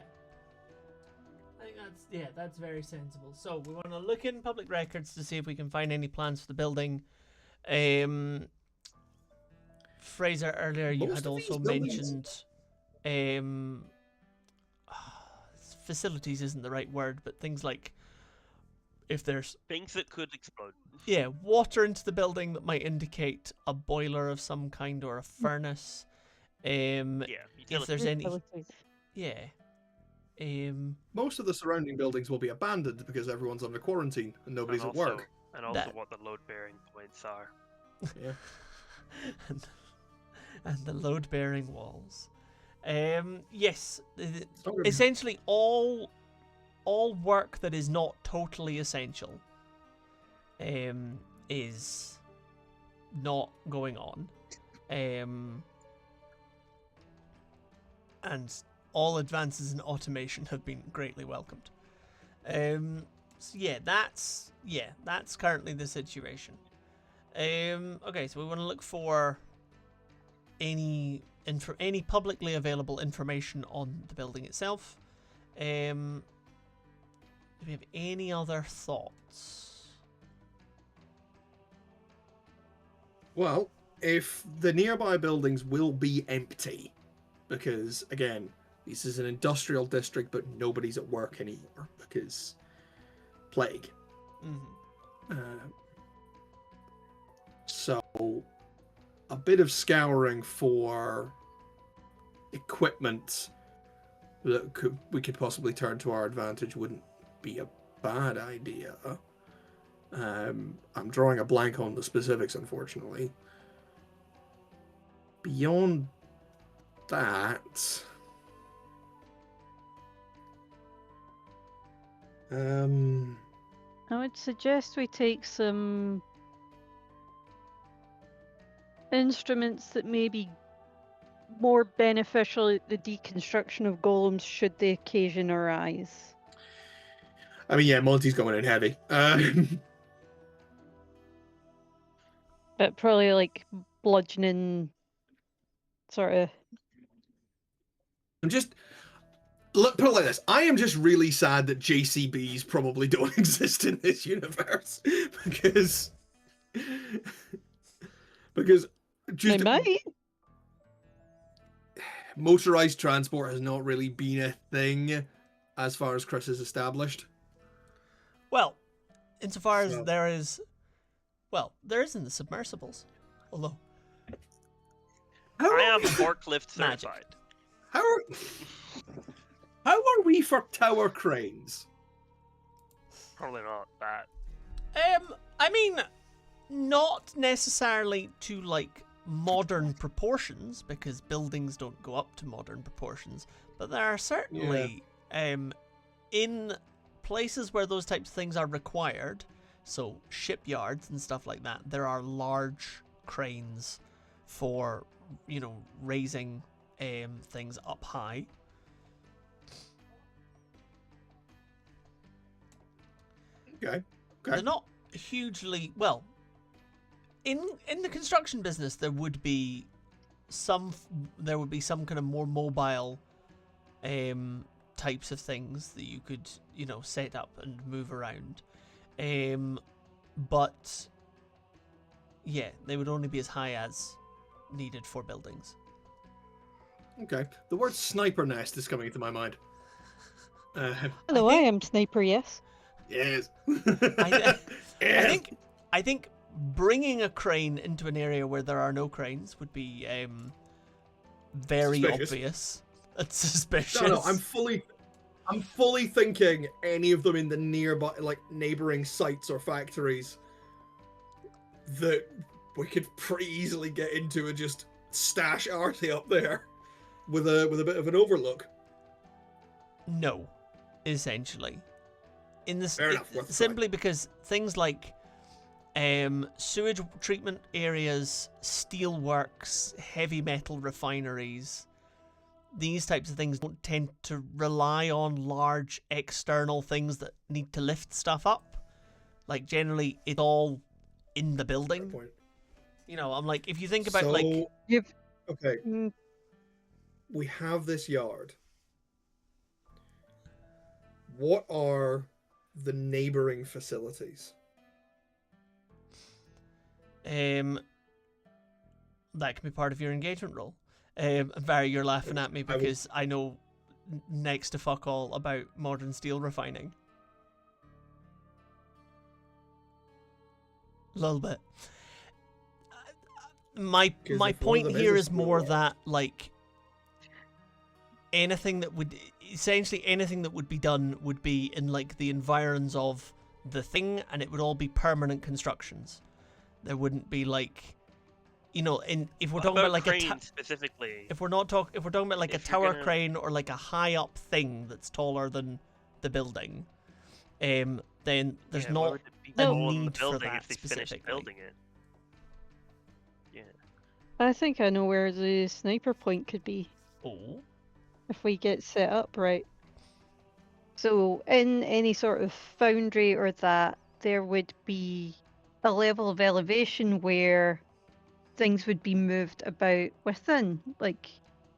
I think that's very sensible. So we want to look in public records to see if we can find any plans for the building. Fraser, earlier you Most had of these also buildings- mentioned facilities isn't the right word, but things like if there's Things that could explode. water into the building that might indicate a boiler of some kind or a furnace. Yeah, if there's any, Utilities. yeah. Most of the surrounding buildings will be abandoned because everyone's under quarantine and nobody's at work. And also That- what the load-bearing points are. Yeah. and the load-bearing walls. Yes, It's not gonna be- essentially all work that is not totally essential is not going on, and all advances in automation have been greatly welcomed. So that's currently the situation. Okay, so we want to look for any publicly available information on the building itself. Do we have any other thoughts? Well, if the nearby buildings will be empty, because again, this is an industrial district, but nobody's at work anymore because plague. So a bit of scouring for equipment that we could possibly turn to our advantage wouldn't be a bad idea. I'm drawing a blank on the specifics, unfortunately. Beyond that, I would suggest we take some instruments that may be more beneficial at the deconstruction of golems should the occasion arise. I mean, yeah, Monty's going in heavy. But probably like bludgeoning sort of. I'm just put it like this: I am just really sad that JCBs probably don't exist in this universe because They might. motorized transport has not really been a thing as far as Chris has established. Well, insofar as So- there is in the submersibles, although How I are am we- forklift Magic. certified. how are we for tower cranes? Probably not that. I mean, not necessarily to like modern proportions, because buildings don't go up to modern proportions, but there are certainly in places where those types of things are required, so shipyards and stuff like that, there are large cranes for, you know, raising things up high. Okay. They're not hugely well. In the construction business, there would be some kind of more mobile types of things that you could, you know, set up and move around. But yeah, they would only be as high as needed for buildings. Okay. The word sniper nest is coming into my mind. Hello, I am Sniper, yes. Yes. I think bringing a crane into an area where there are no cranes would be very Suspicious. obvious. It's suspicious. No, I'm fully thinking any of them in the nearby, like neighboring sites or factories that we could pretty easily get into and just stash Artie up there with a bit of an overlook. No, essentially. In this, Fair enough, worth a simply because things like sewage treatment areas, steelworks, heavy metal refineries, these types of things don't tend to rely on large external things that need to lift stuff up. Like, generally, it's all in the Fair building. point. You know, I'm like, if you think about, So, like... You've okay, mm, we have this yard. What are the neighboring facilities? that can be part of your engagement role. Barry, you're laughing at me because I know next to fuck all about modern steel refining. A little bit. my 'Cause my if one of point them is here a is more steel that like anything that would be done would be in like the environs of the thing, and it would all be permanent constructions. There wouldn't be like, you know, if we're What talking about like crane specifically. if we're talking about like a If you're tower gonna- crane or like a high up thing that's taller than the building, then there's Yeah, why not would it be a taller than the need for building that if they finished specifically. building it? Yeah. I think I know where the sniper point could be Oh. if we get set up right. So in any sort of foundry or that, there would be a level of elevation where things would be moved about within, like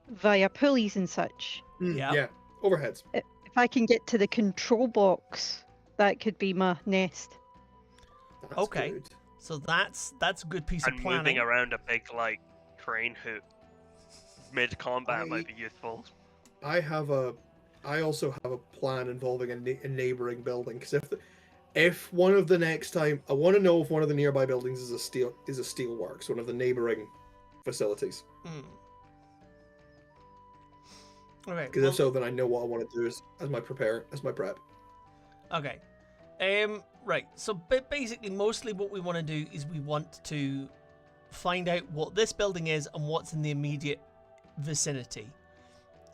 via pulleys and such. Yeah. Yeah, overheads. If I can get to the control box, that could be my nest. That's Okay. good. So that's a good piece And of planning. moving around a big like crane hoop mid combat I- might be useful. I also have a plan involving a neighboring building, because if one of the next time, I want to know if one of the nearby buildings is a steelworks, one of the neighboring facilities. Mm. Okay. Because if so, then I know what I want to do as my prep. Okay. Right. So basically, mostly what we want to do is we want to find out what this building is and what's in the immediate vicinity.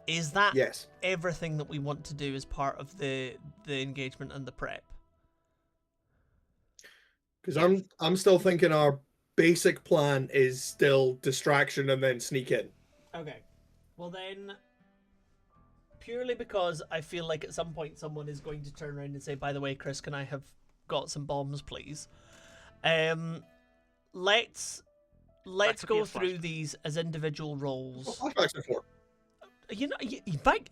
Is that Yes. everything that we want to do as part of the engagement and the prep? Because I'm still thinking our basic plan is still distraction and then sneak in. Okay. Well then, purely because I feel like at some point someone is going to turn around and say, "By the way, Chris, can I have got some bombs, please?" Let's could be go a through flashback. these as individual roles. Flashbacks are for. You know,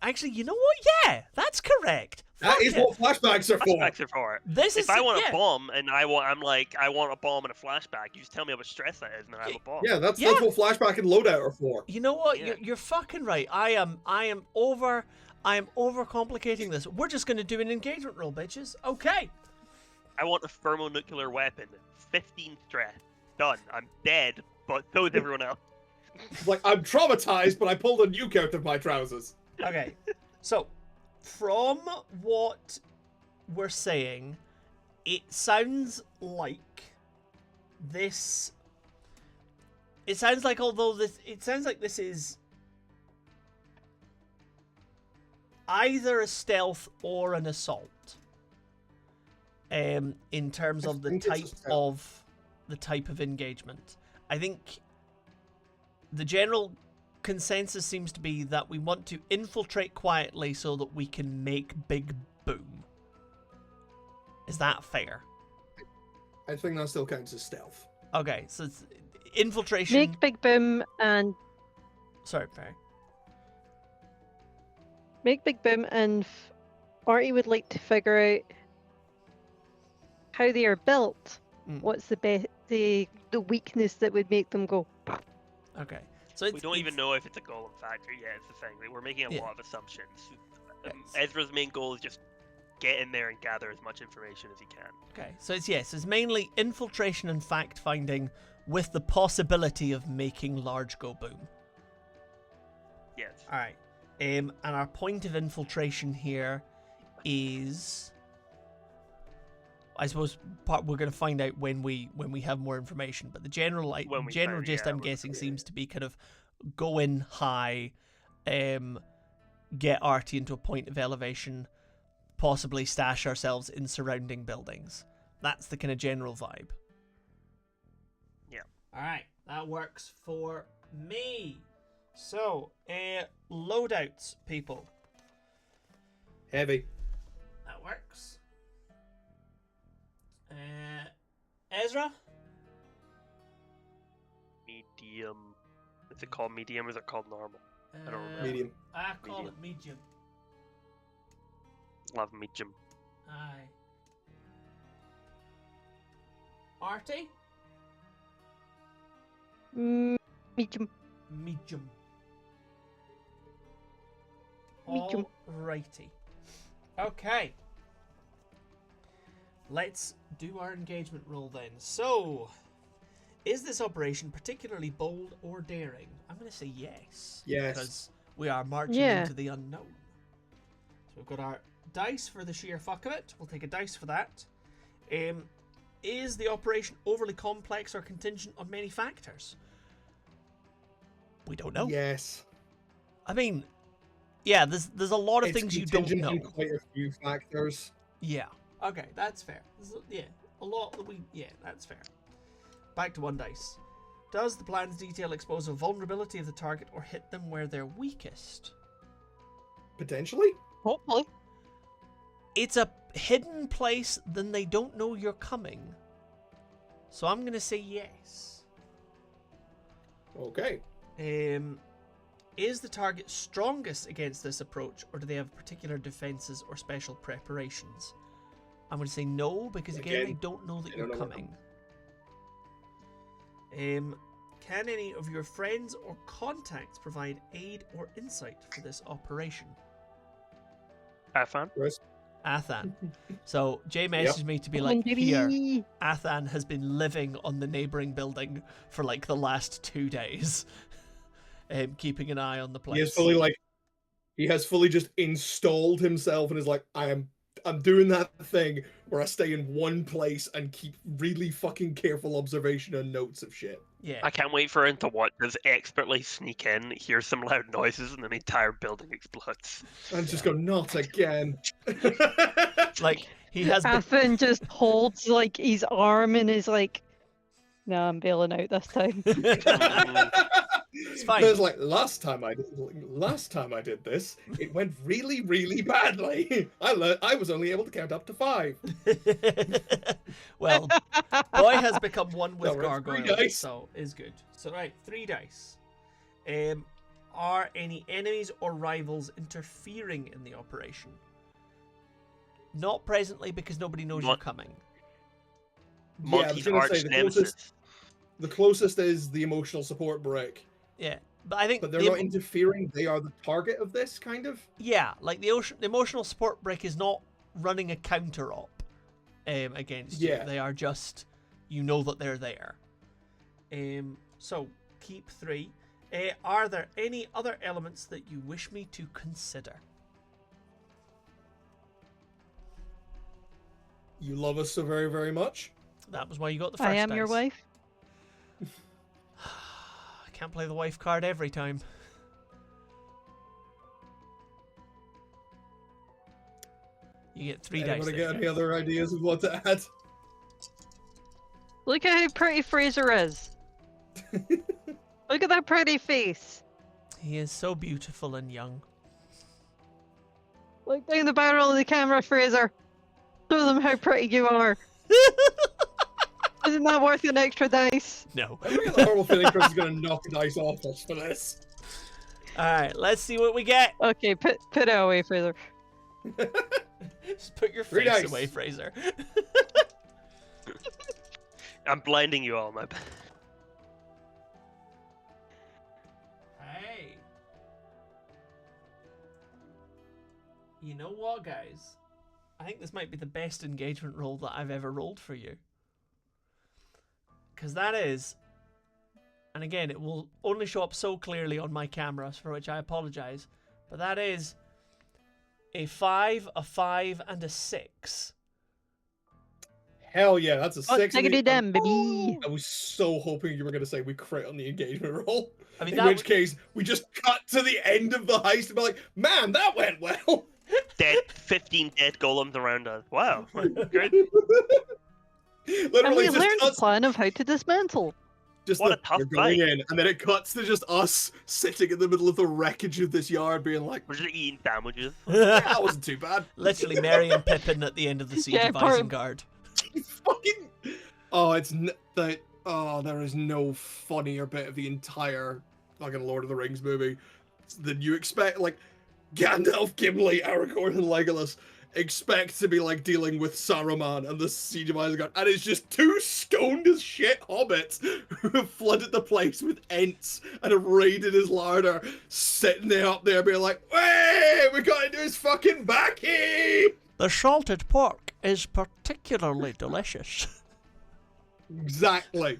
actually, you know what? Yeah, that's correct. That Fuck is it. what flashbacks are for. Flashbacks are for it. This is If I want yeah. a bomb and I want a bomb and a flashback, you just tell me how much stress that is, and then I have a bomb. Yeah, that's Yeah. what flashback and loadout are for. You know what? Yeah. You're fucking right. I am overcomplicating this. We're just gonna do an engagement roll, bitches. Okay. I want a thermonuclear weapon. 15 stress. Done. I'm dead, but so is everyone else. Like, I'm traumatized, but I pulled a nuke out of my trousers. Okay. So, from what we're saying, it sounds like this. It sounds like this is either a stealth or an assault. In terms I of the think it's a type of engagement, I think the general consensus seems to be that we want to infiltrate quietly so that we can make big boom. Is that fair? I think that still counts as stealth. Okay, so it's infiltration. Make big boom and Sorry, Perry. make big boom, and Artie would like to figure out how they are built. Mm. What's the weakness that would make them go? Okay, so We don't even know if it's a golem factory yet. It's the thing. Like, we're making a Yeah. lot of assumptions. Yes. Ezra's main goal is just get in there and gather as much information as he can. Okay, so it's mainly infiltration and fact finding with the possibility of making large go boom. Yes. All right. And our point of infiltration here is, I suppose, we're going to find out when we have more information. But the general When we general find- gist, yeah, I'm we're- guessing, seems to be kind of go in high, get Artie into a point of elevation, possibly stash ourselves in surrounding buildings. That's the kind of general vibe. Yeah. All right, that works for me. So, loadouts, people. Heavy. That works. Ezra? Medium. Is it called medium or is it called normal? I don't remember. Medium. I call Medium. it medium. Love medium. Aye. Artie? Medium. Medium. Medium. Alrighty. Okay. Let's do our engagement roll then. So, Is this operation particularly bold or daring? I'm going to say yes. Yes. Because we are marching into the unknown. So we've got our dice for the sheer fuck of it. We'll take a dice for that. Is the operation overly complex or contingent on many factors? We don't know. Yes. I mean, yeah, there's a lot of things you don't know. On quite a few factors. Yeah. Okay, that's fair. A lot that that's fair. Back to one dice. Does the plan's detail expose a vulnerability of the target or hit them where they're weakest? Potentially. Hopefully. It's a hidden place, then they don't know you're coming. So I'm going to say yes. Okay. Is the target strongest against this approach, or do they have particular defenses or special preparations? I'm going to say no, because again, they don't know that you're coming. Can any of your friends or contacts provide aid or insight for this operation? Athan? Athan. So Jay messaged me to be like, here, Athan has been living on the neighbouring building for like the last 2 days, keeping an eye on the place. He has fully just installed himself and is like, I'm doing that thing where I stay in one place and keep really fucking careful observation and notes of shit. Yeah. I can't wait for him to watch us expertly sneak in, hear some loud noises, and the entire building explodes. And just go, not again. Like, he has Athan just holds like his arm and is like, no, I'm bailing out this time. It's fine. There's like last time I did this, it went really, really badly. I was only able to count up to 5. Well, boy has become one with No, we're at 3 gargoyles, dice. so is good. So right, 3 dice. Are any enemies or rivals interfering in the operation? Not presently, because nobody knows you're coming. Yeah, I was Monty's gonna arch say nemesis. the closest is the emotional support brick. Yeah, but I think But they're not interfering. They are the target of this, kind of. Yeah, like the emotional support brick is not running a counter op against you. They are just, you know that they're there. So keep 3. Are there any other elements that you wish me to consider? You love us so very, very much. That was why you got the first I am dice. your wife. I can't play the wife card every time. You get 3 dice. Anybody get any other ideas of what to add? Look at how pretty Fraser is. Look at that pretty face. He is so beautiful and young. Look down the barrel of the camera, Fraser. Show them how pretty you are. Isn't that worth an extra dice? No. I get the horrible feeling Chris is going to knock a dice off us for this. Alright, let's see what we get. Okay, put it away, Fraser. Just put your 3 face dice. away, Fraser. I'm blinding you all, my bad. Hey. You know what, guys? I think this might be the best engagement roll that I've ever rolled for you. Because that is, and again, it will only show up so clearly on my cameras, for which I apologise, but that is a 5, a 5, and a 6. Hell yeah, that's a 6. Take it down, baby. I was so hoping you were going to say we crit on the engagement roll. I mean, In which case, we just cut to the end of the heist and be like, man, that went well. 15 dead golems around us. Wow. Good. And Literally, we just learned the us, plan of how to dismantle. just What a tough we're going fight. in, and then it cuts to just us sitting in the middle of the wreckage of this yard, being like, We're just eating sandwiches. yeah, that wasn't too bad. literally Merry and Pippin at the end of the siege Yeah, of part- Isengard. Fucking. There is no funnier bit of the entire fucking Lord of the Rings movie than you expect. Like, Gandalf, Gimli, Aragorn, and Legolas expect to be like dealing with Saruman and the Siege of Isengard, and it's just 2 stoned as shit hobbits who have flooded the place with ents and have raided his larder, sitting there up there being like, "Hey, we got into his fucking backy!" The salted pork is particularly delicious. Exactly.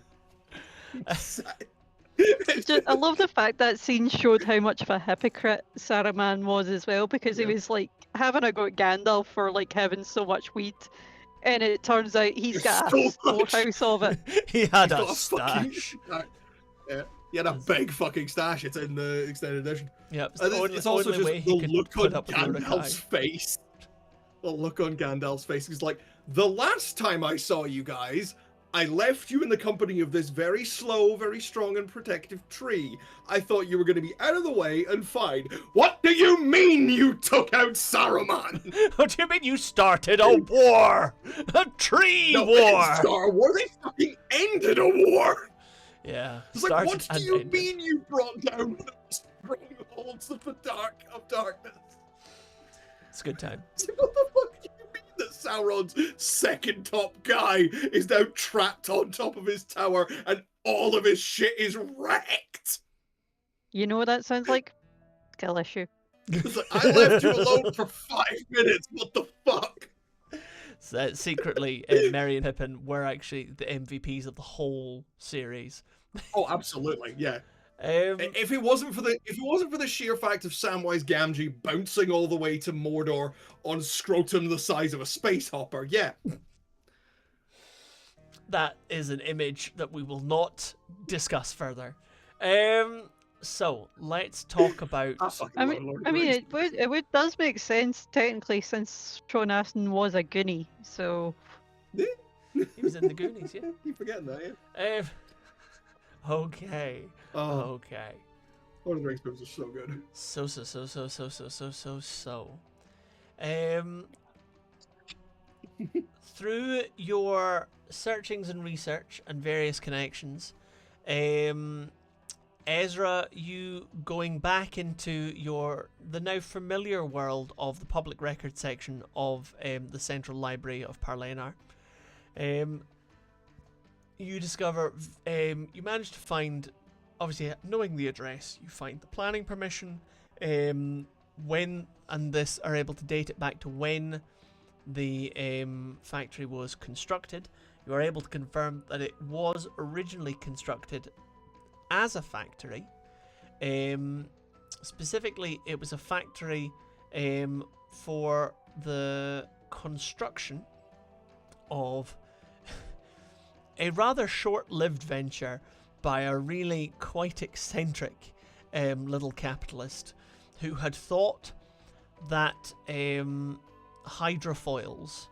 I love the fact that scene showed how much of a hypocrite Saruman was as well, because he was like having a go at Gandalf for like having so much weed, and it turns out he's got a storehouse of it. He had He's a got fucking stash. Yeah, he had a big fucking stash. It's in the extended edition. Yep, it's And the only, it's also only just way the he could look on put up with Gandalf's Mordecai. face. The look on Gandalf's face is like, the last time I saw you guys, I left you in the company of this very slow, very strong and protective tree. I thought you were going to be out of the way and fine. What do you mean you took out Saruman? What do you mean you started a war? A tree No, war! Star Wars, they fucking ended a war. Yeah. It's like, started what do and you ended. mean you brought down the strongholds of the darkness? It's a good time. It's like, what the fuck do you mean that Sauron's second top guy is now trapped on top of his tower and all of his shit is wrecked? You know what that sounds like? Skill issue. It's like, I left you alone for 5 minutes. What the fuck? So, secretly, Merry and Pippin were actually the MVPs of the whole series. Oh, absolutely, yeah. Um, If it wasn't for the sheer fact of Samwise Gamgee bouncing all the way to Mordor on scrotum the size of a space hopper, yeah. that is an image that we will not discuss further. So let's talk about. I mean, it does make sense technically, since Sean Astin was a Goonie, so. He was in the Goonies, yeah. Keep forgetting that, yeah. Okay. Okay. Lord of the Rings films are so good. So. Through your searchings and research and various connections, Ezra, you going back into the now familiar world of the public record section of the Central Library of Parlenar, you discover, you manage to find, obviously knowing the address, you find the planning permission, when, and this are able to date it back to when the factory was constructed. You are able to confirm that it was originally constructed as a factory. Specifically, it was a factory for the construction of a rather short-lived venture by a really quite eccentric little capitalist who had thought that hydrofoils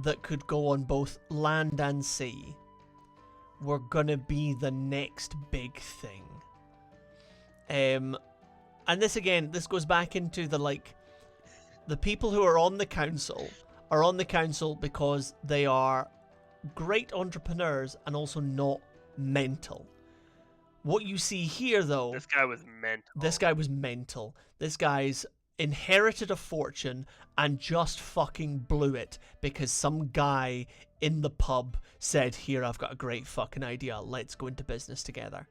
that could go on both land and sea were gonna be the next big thing. And this goes back into the people who are on the council because they are great entrepreneurs and also not mental. What you see here, though, This guy was mental. This guy's inherited a fortune and just fucking blew it because some guy in the pub said, "Here, I've got a great fucking idea. Let's go into business together."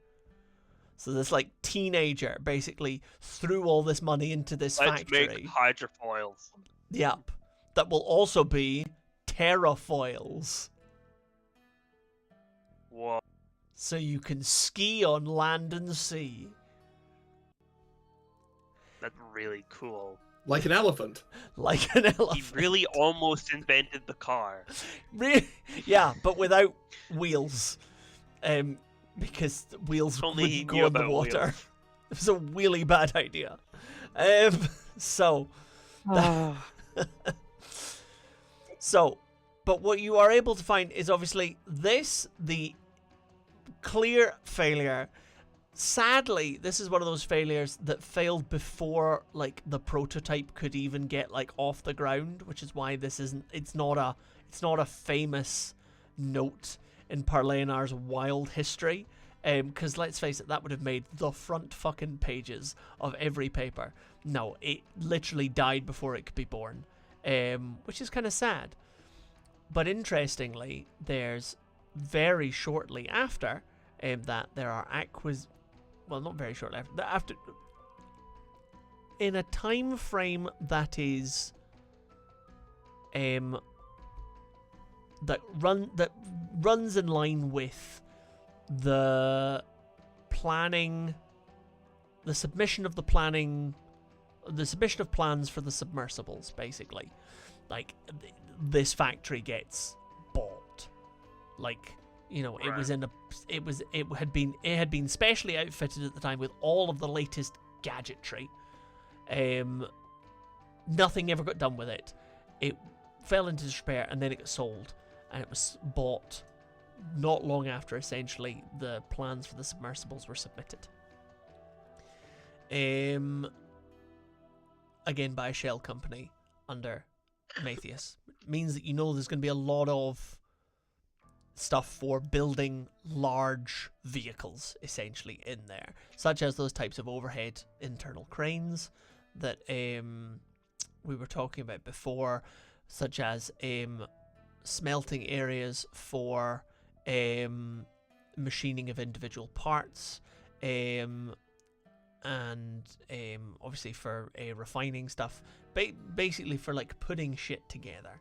So this teenager basically threw all this money into this factory. Let's make hydrofoils. Yep. That will also be terrafoils. Whoa. So you can ski on land and sea. That's really cool. Like an elephant. Like an elephant. He really almost invented the car. Yeah, but without wheels. Because the wheels Only he wouldn't knew go in the about water. wheels. It was a really bad idea. So, but what you are able to find is obviously the clear failure. Sadly, this is one of those failures that failed before the prototype could even get off the ground, which is why it's not a famous note in Parlenar's wild history. Because let's face it, that would have made the front fucking pages of every paper. No, it literally died before it could be born, which is kind of sad. But interestingly, there's very shortly after that there are not very shortly after, in a time frame that is that runs in line with the planning, the submission of plans for the submersibles, basically. Like, this factory gets bought. Like, you know, it was in a, it had been specially outfitted at the time with all of the latest gadgetry. Nothing ever got done with it. It fell into despair, and then it got sold, and it was bought not long after, essentially, the plans for the submersibles were submitted. Again, by a shell company under Matthias. It means that you know there's going to be a lot of stuff for building large vehicles, essentially, in there, such as those types of overhead internal cranes that we were talking about before, such as smelting areas for machining of individual parts, and obviously for refining stuff, basically for like putting shit together.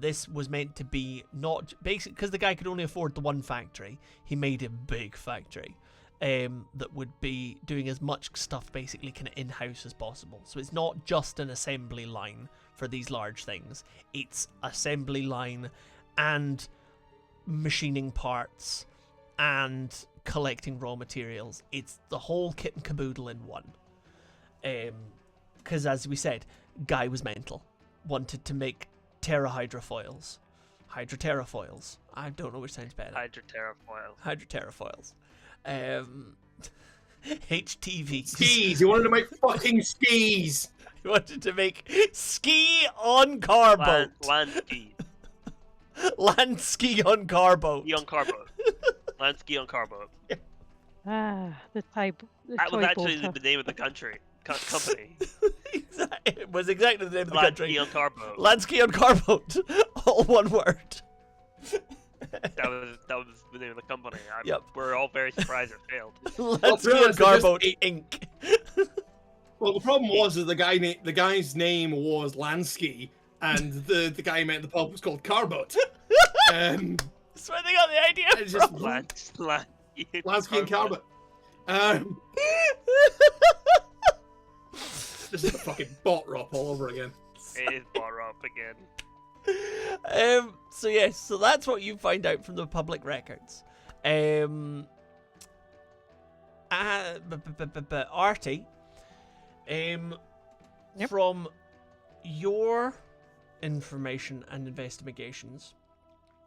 This was meant to be not basic, because the guy could only afford the one factory. He made a big factory that would be doing as much stuff basically kind of in-house as possible. So it's not just an assembly line for these large things. It's assembly line and machining parts and collecting raw materials. It's the whole kit and caboodle in one. Because as we said, guy was mental. Wanted to make hydroterafoils. I don't know which sounds better. Hydroterafoils. HTVs. Skis! You wanted to make fucking skis! He wanted to make ski on car boat. Land ski. Land ski on car boat. Ski on car boat. Land ski on car boat. Ah, the toy That was actually boat. the name of the company. It was exactly the name of the Land country. ski on car boat. Land ski on car boat. All one word. That was the name of the company. Yep. We're all very surprised it failed. Land ski on car boat Inc. Well, the problem was that the guy's name was Lansky, and the guy meant the pub was called Carboat. That's where they got the idea It's just from. Lansky and Carboat. This is a fucking bot rop all over again. It is bar up again. So yes, so that's what you find out from the public records. Artie, from your information and investigations,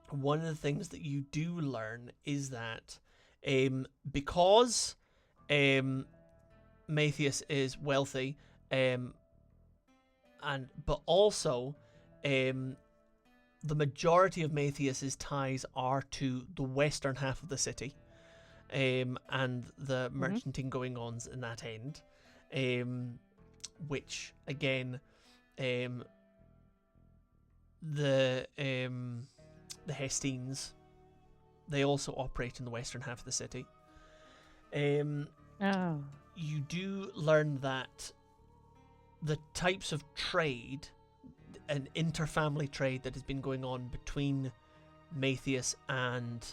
one of the things that you do learn is that because Matthias is wealthy, but also the majority of Matthias's ties are to the western half of the city, and the merchanting going ons in that end, which again, the Hestines, they also operate in the western half of the city. You do learn that the types of trade, an interfamily trade that has been going on between Matthias and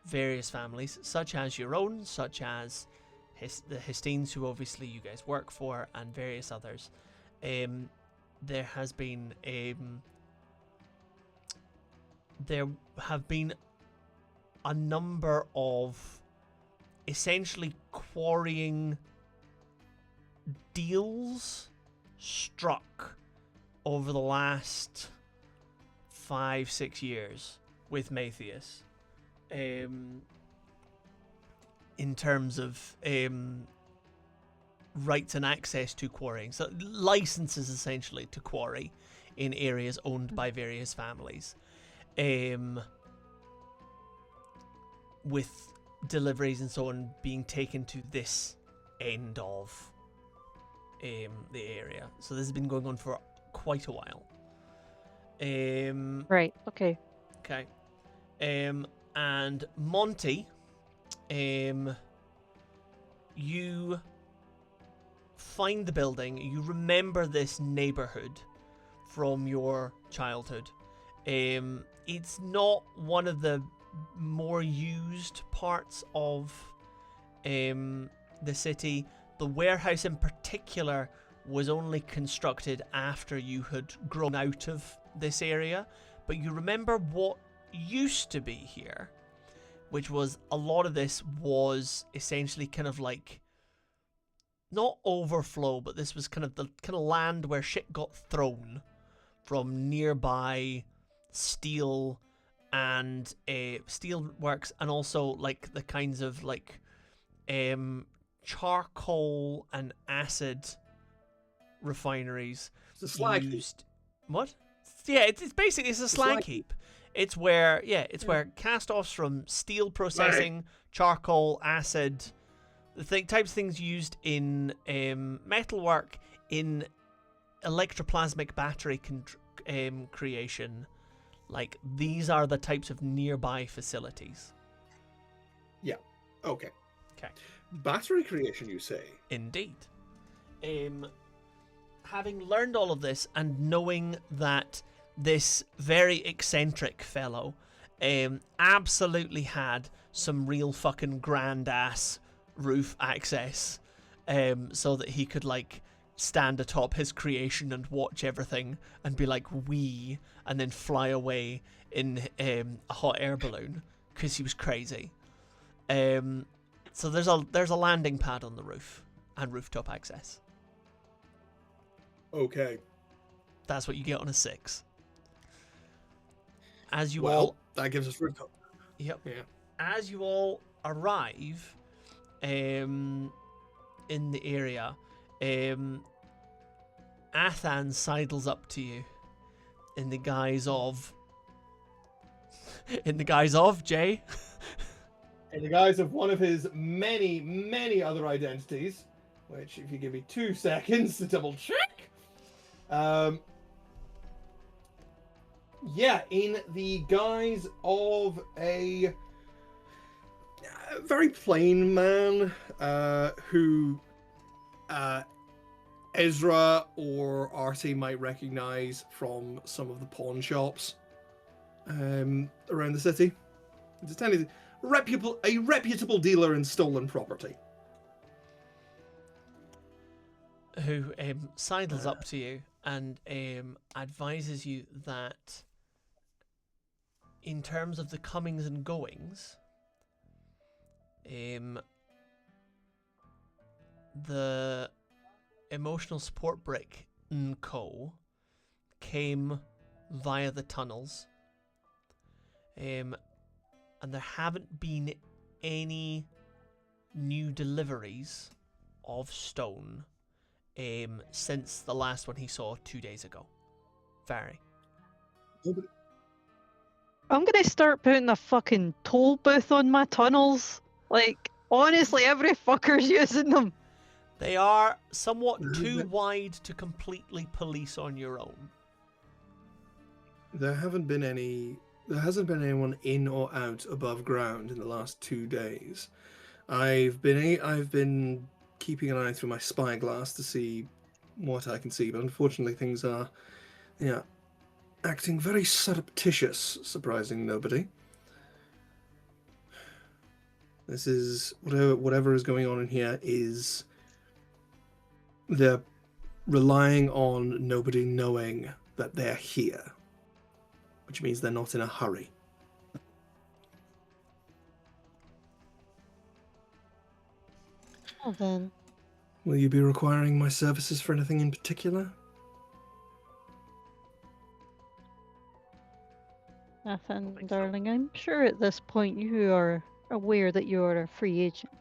various families, such as your own, such as the Hestines, who obviously you guys work for, and various others. There have been a number of essentially quarrying deals struck over the last 5-6 years with Matthias, in terms of rights and access to quarrying, so licenses essentially to quarry in areas owned by various families, with deliveries and so on being taken to this end of the area. So this has been going on for quite a while. Right. Okay. Okay. And Monty, you find the building. You remember this neighborhood from your childhood. It's not one of the more used parts of the city. The warehouse in particular was only constructed after you had grown out of this area, but you remember what used to be here, which was a lot of this was essentially kind of like not overflow, but this was kind of the kind of land where shit got thrown from nearby steel and steel works, and also like the kinds of like charcoal and acid refineries It's a slag heap. used. What? Yeah, it's basically it's a slag heap. It's where where cast-offs from steel processing, charcoal, acid, the types of things used in metalwork, in electroplasmic battery creation. Like, these are the types of nearby facilities. Yeah. Okay. Okay. Battery creation, you say? Indeed. Having learned all of this and knowing that this very eccentric fellow absolutely had some real fucking grand ass roof access, so that he could like stand atop his creation and watch everything and be like wee, and then fly away in a hot air balloon because he was crazy. So there's a landing pad on the roof and rooftop access. Okay. That's what you get on a 6. As you Well, that gives us rooftop. Yep. Yeah. As you all arrive in the area, Athan sidles up to you in the guise of Jay. In the guise of one of his many, many other identities, which, if you give me 2 seconds to double check. Yeah, in the guise of a very plain man who Esra or Artie might recognize from some of the pawn shops around the city. It's a reputable dealer in stolen property. Who sidles up to you and advises you that in terms of the comings and goings, the emotional support brick Co. came via the tunnels, and there haven't been any new deliveries of stone since the last one he saw 2 days ago. Very. I'm gonna start putting a fucking toll booth on my tunnels. Like, honestly, every fucker's using them. They are somewhat too wide to completely police on your own. There hasn't been anyone in or out above ground in the last 2 days. I've been keeping an eye through my spyglass to see what I can see, but unfortunately things are, acting very surreptitious, surprising nobody. This is whatever is going on in here is they're relying on nobody knowing that they're here, which means they're not in a hurry. Well then. Will you be requiring my services for anything in particular? Athan, think so. darling, I'm sure at this point you are aware that you are a free agent.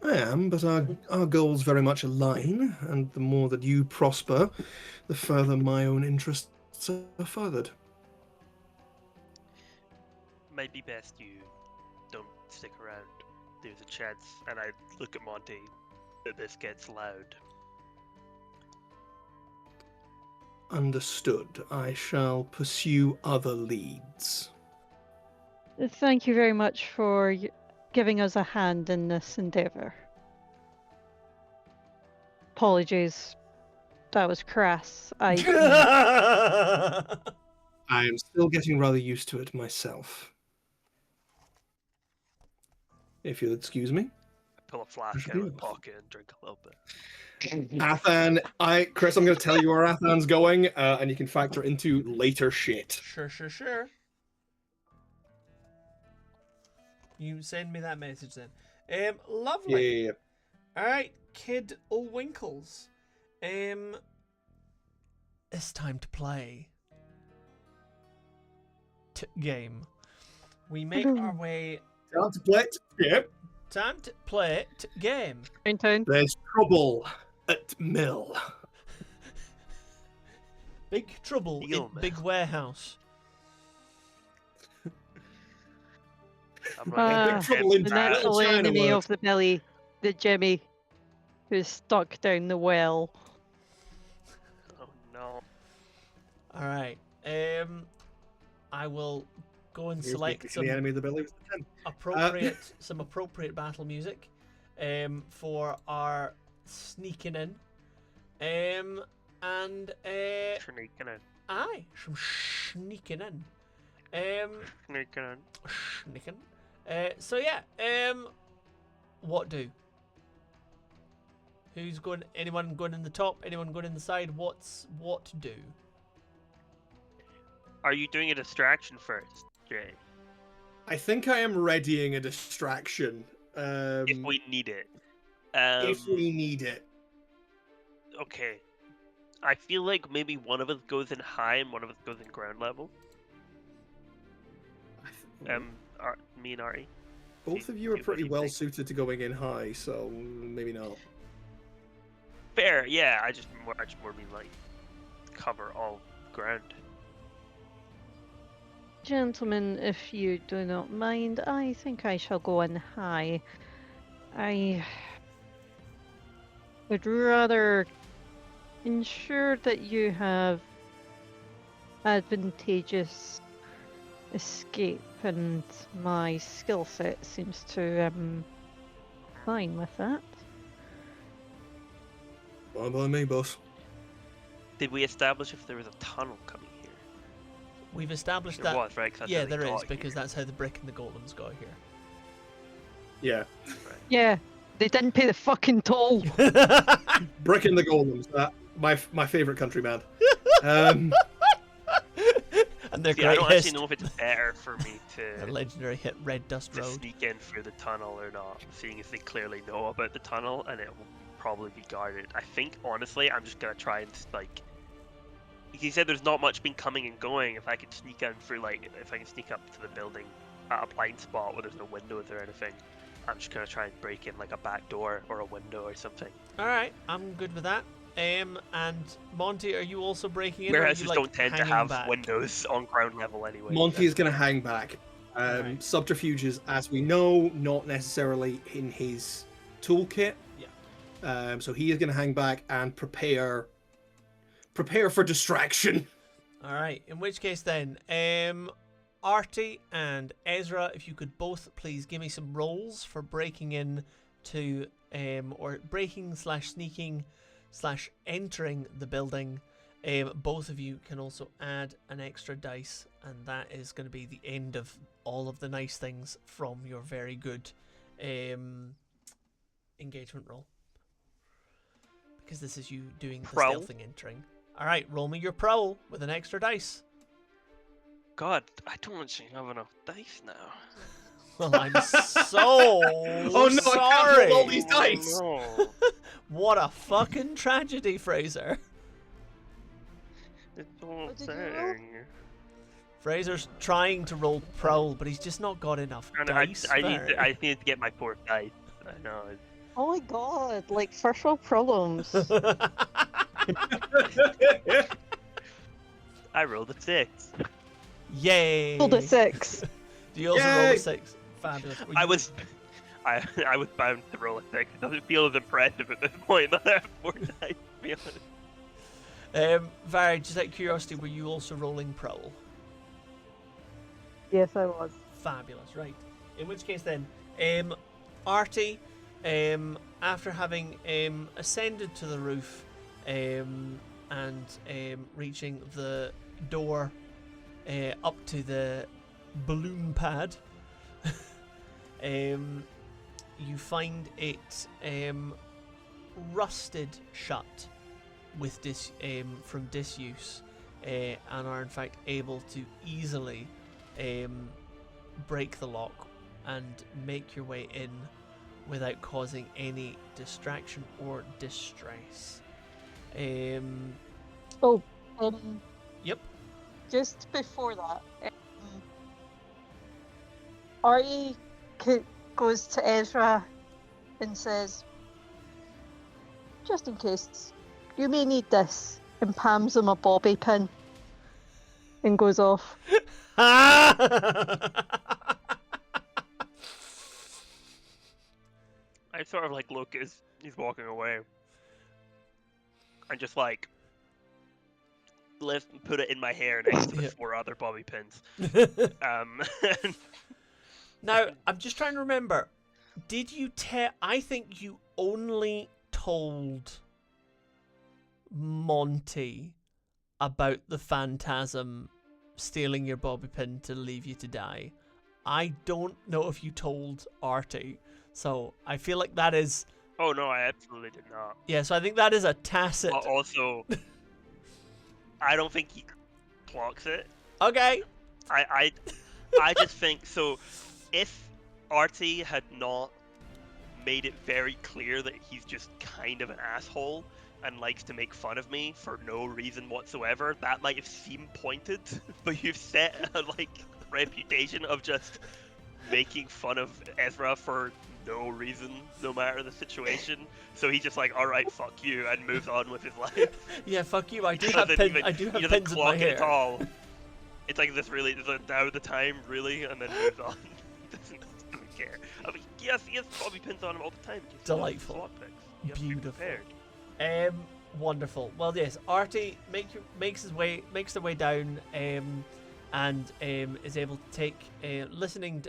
I am, but our goals very much align, and the more that you prosper, the further my own interests are furthered. Might be best you don't stick around. There's a chance, and I look at Monty, that this gets loud. Understood. I shall pursue other leads. Thank you very much for giving us a hand in this endeavour. Apologies. That was crass. I I am still getting rather used to it myself. If you'll excuse me. Pull a flask out of my pocket and drink a little bit. Athan, Chris, I'm going to tell you where Athan's going, and you can factor into later shit. Sure. You send me that message then. Lovely. Yeah. Alright, Kid O'Winkles. It's time to play. Game. We make our way. Time to play. Yep. Time to play game. Downtown. There's trouble at mill. Big trouble in big warehouse. I'm running Big trouble in The China natural enemy world. of the Billy, the Jimmy, who's stuck down the well. Oh no. Alright. I will go and Here's select the enemy of the Billy. some appropriate battle music for our sneaking in. And Sneaking in. aye, some sneaking in. Sneaking in. Sneaking. So yeah, what do? Who's going? Anyone going in the top? Anyone going in the side? What do? Are you doing a distraction first, Jay? I think I am readying a distraction. If we need it. If we need it. Okay. I feel like maybe one of us goes in high and one of us goes in ground level. Me and Artie. Both of you are pretty well suited to going in high, so maybe not. Fair, yeah. I just more mean like cover all ground. Gentlemen, if you do not mind, I think I shall go in high. I would rather ensure that you have advantageous escape, and my skill set seems to fine with that. Fine by me, boss. Did we establish if there was a tunnel coming here? We've established There that. was, right? 'Cause that's Yeah, how they there is, got because here. that's how the brick and the golems got here. Yeah. Yeah, they didn't pay the fucking toll. Brick and the Golems. My favourite country band. And their See, I great don't hit, actually know if it's better for me their to legendary hit Red Dust Road. sneak in through the tunnel or not, seeing as they clearly know about the tunnel and it will probably be guarded. I think, honestly, I'm just gonna try and, like... He said there's not much been coming and going. If I could sneak in through, like, if I can sneak up to the building at a blind spot where there's no windows or anything, I'm just gonna try and break in, like, a back door or a window or something. Alright, I'm good with that. And Monty, are you also breaking in? Warehouses or are you, like, don't tend to hanging have back? windows on ground level anyway. Monty is going to hang back. Right. Subterfuges, as we know, not necessarily in his toolkit. Yeah. So he is going to hang back and prepare for distraction. Alright, in which case then, Artie and Esra, if you could both please give me some rolls for breaking in to, or breaking / sneaking / entering the building. Both of you can also add an extra dice, and that is going to be the end of all of the nice things from your very good engagement roll. Because this is you doing the Prowl? stealthing entering. Alright, roll me your prowl with an extra dice. God, I don't actually have enough dice now. Well, I'm so Oh no, sorry. I can't roll all these dice! No. What a fucking tragedy, Fraser. It's all What did you roll? saying. Fraser's trying to roll prowl, but he's just not got enough And dice. I for it. need to get my 4th dice. I know. Oh my god, like first world problems. I rolled a 6. Yay! Rolled a 6. Do you also roll Yay! a 6? Fabulous. Well, I you- was bound to roll a 6. It doesn't feel as impressive at this point that I have 4 dice, to be honest. Vary, just out of curiosity, were you also rolling prowl? Yes, I was. Fabulous, right. In which case then, Artie, after having ascended to the roof and reaching the door up to the balloon pad. You find it rusted shut with from disuse, and are in fact able to easily break the lock and make your way in without causing any distraction or distress. Oh, Yep. just before that, Artie goes to Ezra and says, "Just in case, you may need this," and palms him a bobby pin and goes off. I sort of like look as he's walking away, and just like put it in my hair next to the 4 other bobby pins. Now, I'm just trying to remember. Did you I think you only told Monty about the phantasm stealing your bobby pin to leave you to die. I don't know if you told Artie. So I feel like that is... Oh no, I absolutely did not. Yeah, so I think that is a tacit... But also, I don't think he clocks it. Okay. I just think, so if Artie had not made it very clear that he's just kind of an asshole and likes to make fun of me for no reason whatsoever, that might have seemed pointed. But you've set a reputation of just making fun of Esra for no reason, no matter the situation. So he's just like, all right, fuck you, and moves on with his life. Yeah, fuck you. I do have pins in my hair. At all. It's like this really is now the time, really, and then moves on. He doesn't care. I mean, yes, he has bobby pins on him all the time. Just delightful. Beautiful. Wonderful. Well, yes, Artie makes their way down, and is able to take listening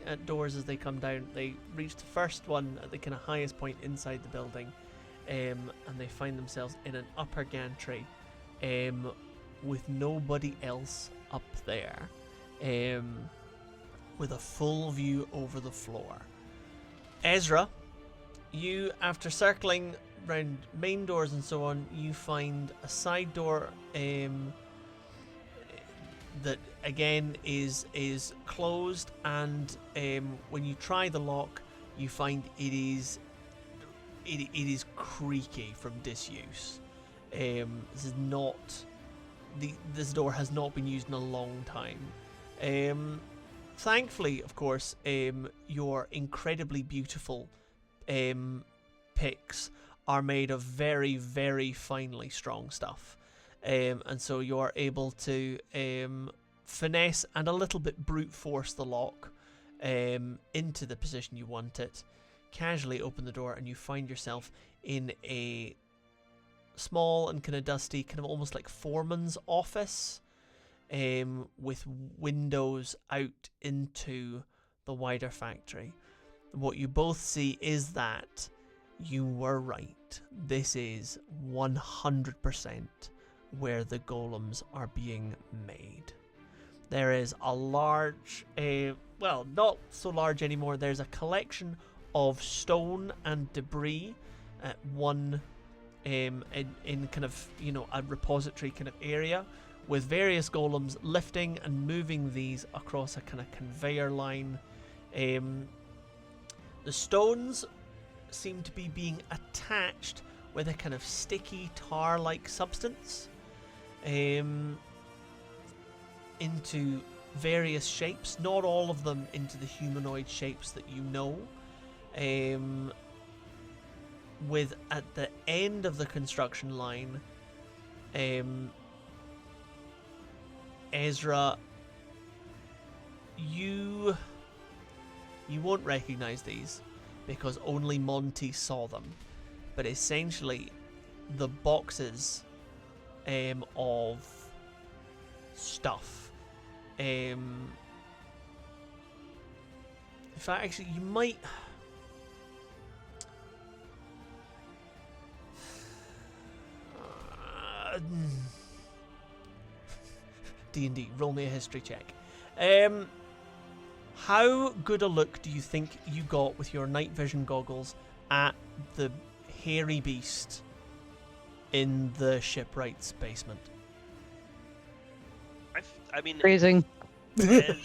at doors as they come down. They reach the first one at the kind of highest point inside the building, and they find themselves in an upper gantry, with nobody else up there, with a full view over the floor. Ezra, you, after circling around main doors and so on, you find a side door that again is closed, and when you try the lock, you find it is creaky from disuse. This door has not been used in a long time. Thankfully, of course, your incredibly beautiful picks are made of very, very finely strong stuff. And so you are able to finesse and a little bit brute force the lock into the position you want it. Casually open the door, and you find yourself in a small and kind of dusty, kind of almost like foreman's office, with windows out into the wider factory. What you both see is that you were right. This is 100% where the golems are being made. There is a large, well, not so large anymore. There's a collection of stone and debris at one, in kind of, a repository kind of area, with various golems lifting and moving these across a kind of conveyor line. The stones seem to be being attached with a kind of sticky tar-like substance into various shapes, not all of them into the humanoid shapes that you know. With at the end of the construction line, Ezra, you won't recognize these because only Monty saw them, but essentially the boxes of stuff. In fact, actually, you might... D&D. Roll me a history check. How good a look do you think you got with your night vision goggles at the hairy beast in the shipwright's basement? I mean, Phrasing. it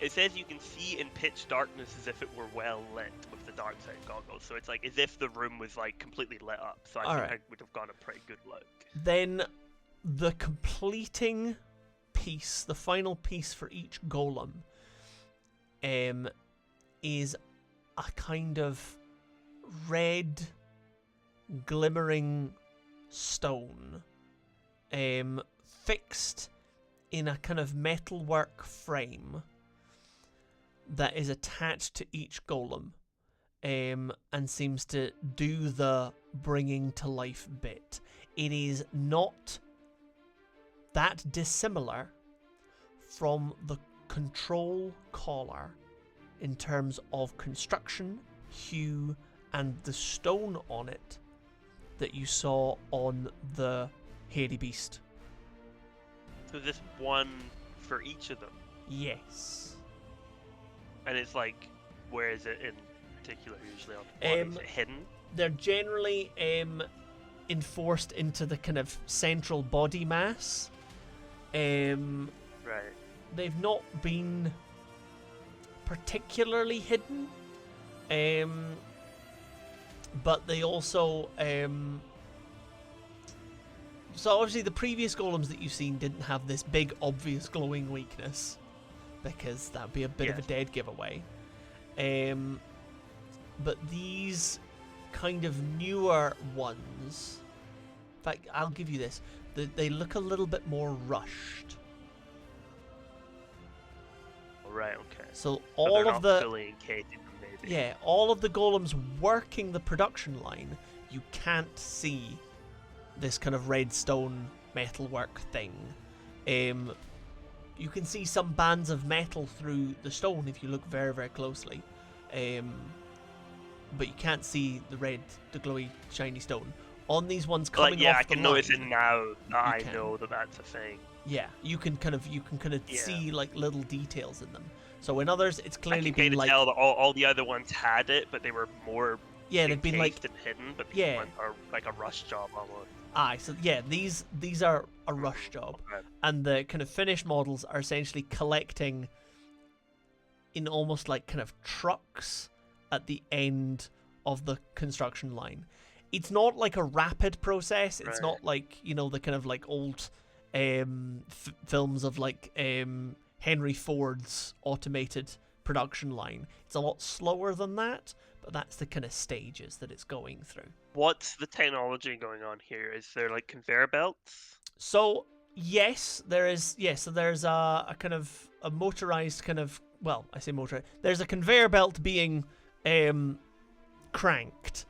says you can see in pitch darkness as if it were well lit with the dark side goggles. So it's like as if the room was like completely lit up. So I think I would have gotten a pretty good look. Then the completing piece, the final piece for each golem, is a kind of red, glimmering stone, fixed in a kind of metalwork frame that is attached to each golem, and seems to do the bringing to life bit. It is not that dissimilar from the control collar in terms of construction, hue, and the stone on it that you saw on the hairy beast. So this one for each of them? Yes. And it's like, where is it in particular usually on the body? Is it hidden? They're generally enforced into the kind of central body mass. Right. They've not been particularly hidden, but they also so obviously the previous golems that you've seen didn't have this big obvious glowing weakness, because that'd be a bit of a dead giveaway. But these kind of newer ones, in fact, I'll give you this, they look a little bit more rushed. Right, okay. So they're all not of the fully encased, maybe. yeah, all of the golems working the production line, you can't see this kind of redstone metalwork thing. You can see some bands of metal through the stone if you look very, very closely, but you can't see the glowy, shiny stone. On these ones coming off the line, I can notice it now that I can. know that that's a thing. Yeah, you can kind of Yeah. see like little details in them. So in others, it's I clearly can been like tell that all the other ones had it, but they were more yeah, they've been like encased and hidden. But these yeah. ones are like a rush job almost. so yeah, these are a rush job. Okay. And the kind of finished models are essentially collecting in almost like kind of trucks at the end of the construction line. It's not like a rapid process. It's Right. not like, the kind of like old films of like Henry Ford's automated production line. It's a lot slower than that, but that's the kind of stages that it's going through. What's the technology going on here? Is there like conveyor belts? So yes, there is. Yes, so there's a kind of a motorized kind of. Well, I say motorized. There's a conveyor belt being cranked,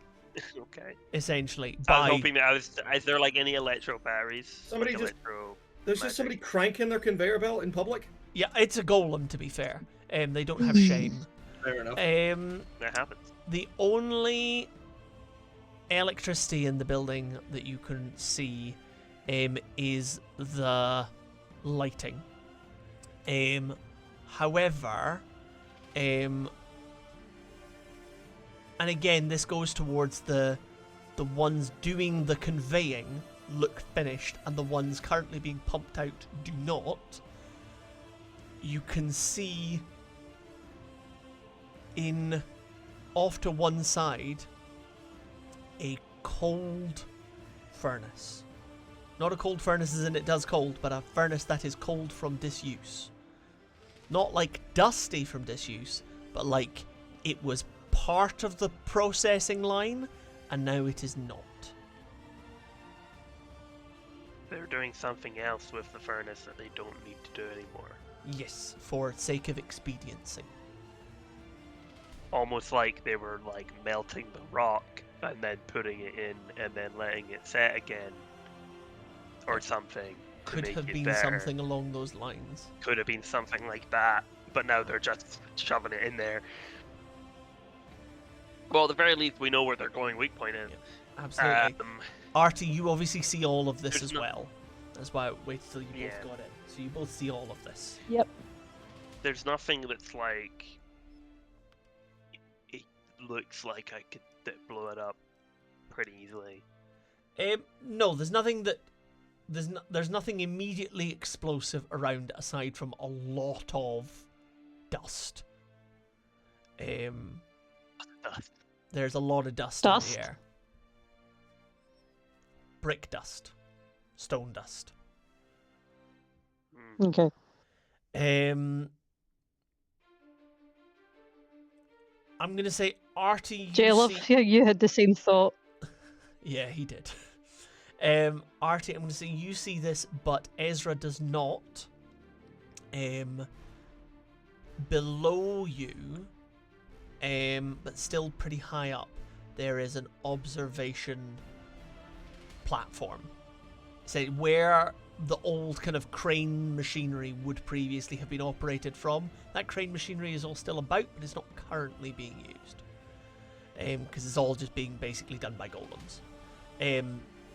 Okay. essentially. I By was hoping that is there like any electro batteries? Somebody Like just- electro... There's just somebody cranking their conveyor belt in public. yeah, it's a golem to be fair. They don't have shame. Fair enough. That happens. The only electricity in the building that you can see is the lighting. However, and again, this goes towards the ones doing the conveying look finished, and the ones currently being pumped out do not. You can see off to one side a cold furnace. Not a cold furnace as in it does cold, but a furnace that is cold from disuse. Not like dusty from disuse, but like it was part of the processing line and now it is not. They're doing something else with the furnace that they don't need to do anymore. Yes, for sake of expediency. Almost like they were like melting the rock and then putting it in and then letting it set again, or something. to Could make have it been better. something along those lines. Could have been something like that, but now they're just shoving it in there. Well, at the very least, we know where their going weak point is. Absolutely. Artie, you obviously see all of this There's as no- well. That's why I waited till you Yeah. both got in. So you both see all of this. Yep. There's nothing that's like. It looks like I could blow it up pretty easily. No, there's nothing that there's nothing immediately explosive around aside from a lot of dust. Dust. There's a lot of dust Dust? in the air. Brick dust, stone dust. Hmm. Okay. I'm gonna say Artie. You J-Love, see... yeah, you had the same thought. Yeah, he did. Artie, I'm gonna say you see this, but Esra does not. Below you, but still pretty high up, there is an observation platform. Say where the old kind of crane machinery would previously have been operated from. That crane machinery is all still about, but it's not currently being used. Because it's all just being basically done by golems.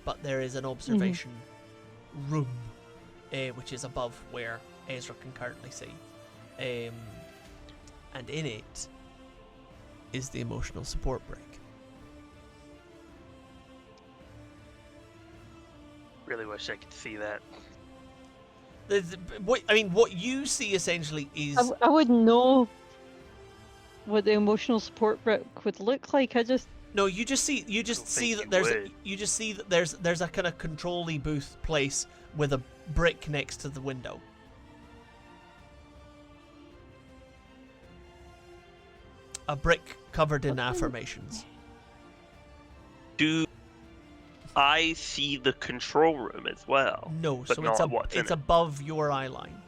But there is an observation room, which is above where Esra can currently see. And in it is the emotional support brick. Really wish I could see that. What you see essentially is I wouldn't know what the emotional support brick would look like. I just no. You just see don't think that there's a kind of control-y booth place with a brick next to the window. A brick covered in affirmations. Do I see the control room as well? No, But so not it's it. above your eye line.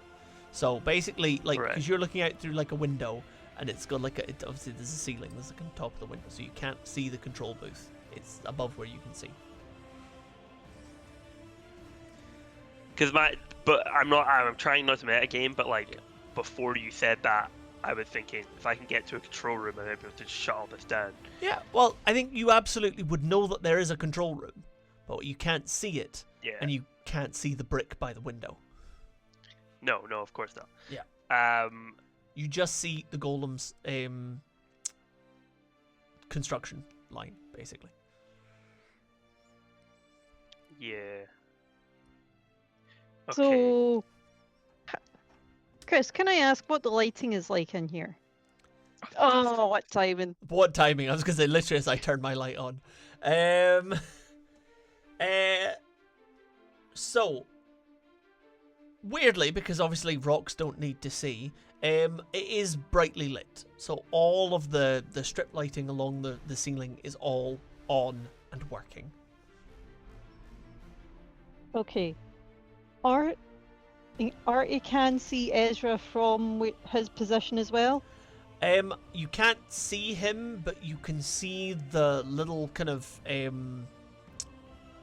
So basically, like, Right. because you're looking out through like a window, and it's got like obviously there's a ceiling, there's like on top of the window, so you can't see the control booth. It's above where you can see. But I'm trying not to metagame, but like before you said that, I was thinking if I can get to a control room, I might be able to shut all this down. Yeah, well, I think you absolutely would know that there is a control room, but you can't see it, Yeah. and you can't see the brick by the window. No, of course not. Yeah. You just see the golem's construction line, basically. Yeah. Okay. so. Chris, can I ask what the lighting is like in here? Oh, what timing! What timing? I was going to say literally as I turned my light on. So, weirdly, because obviously rocks don't need to see, it is brightly lit. So all of the strip lighting along the ceiling is all on and working. Okay. Artie can see Esra from his position as well. You can't see him, but you can see the little kind of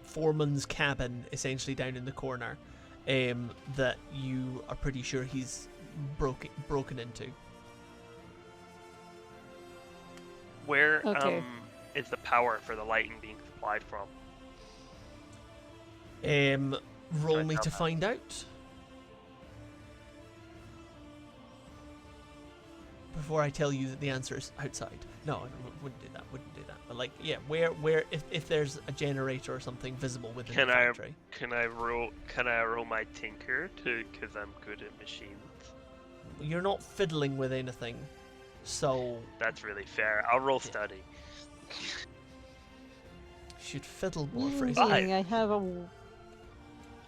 foreman's cabin essentially down in the corner that you are pretty sure he's broken into. Where Okay. is the power for the lighting being supplied from? Roll me tell to that. find out. Before I tell you that the answer is outside. No, I wouldn't do that. But like, yeah, where if there's a generator or something visible within the factory. Can I roll my tinker because I'm good at machines? You're not fiddling with anything, so That's really fair. I'll roll study. you should fiddle more, Fraser. Five. I have a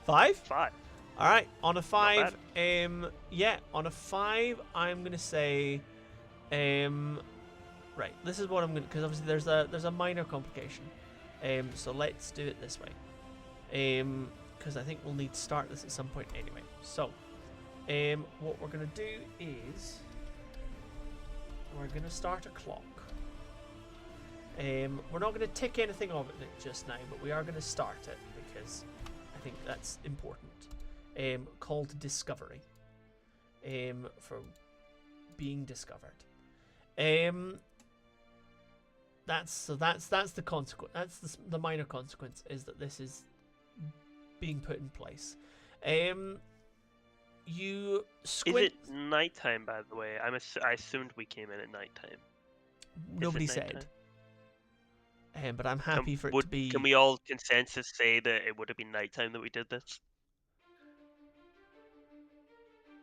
5? 5. All right, on a 5, bad. on a 5, I'm gonna say, right. This is what I'm gonna, because obviously there's a minor complication. So let's do it this way. Because I think we'll need to start this at some point anyway. So, what we're gonna do is we're gonna start a clock. We're not gonna tick anything off it just now, but we are gonna start it because I think that's important. Called Discovery, for being discovered. That's the consequence. That's the minor consequence, is that this is being put in place. You Is squint. it nighttime, by the way? I assumed we came in at nighttime. Nobody Is it said. nighttime? But I'm happy for it to be. Can we all consensus say that it would have been nighttime that we did this?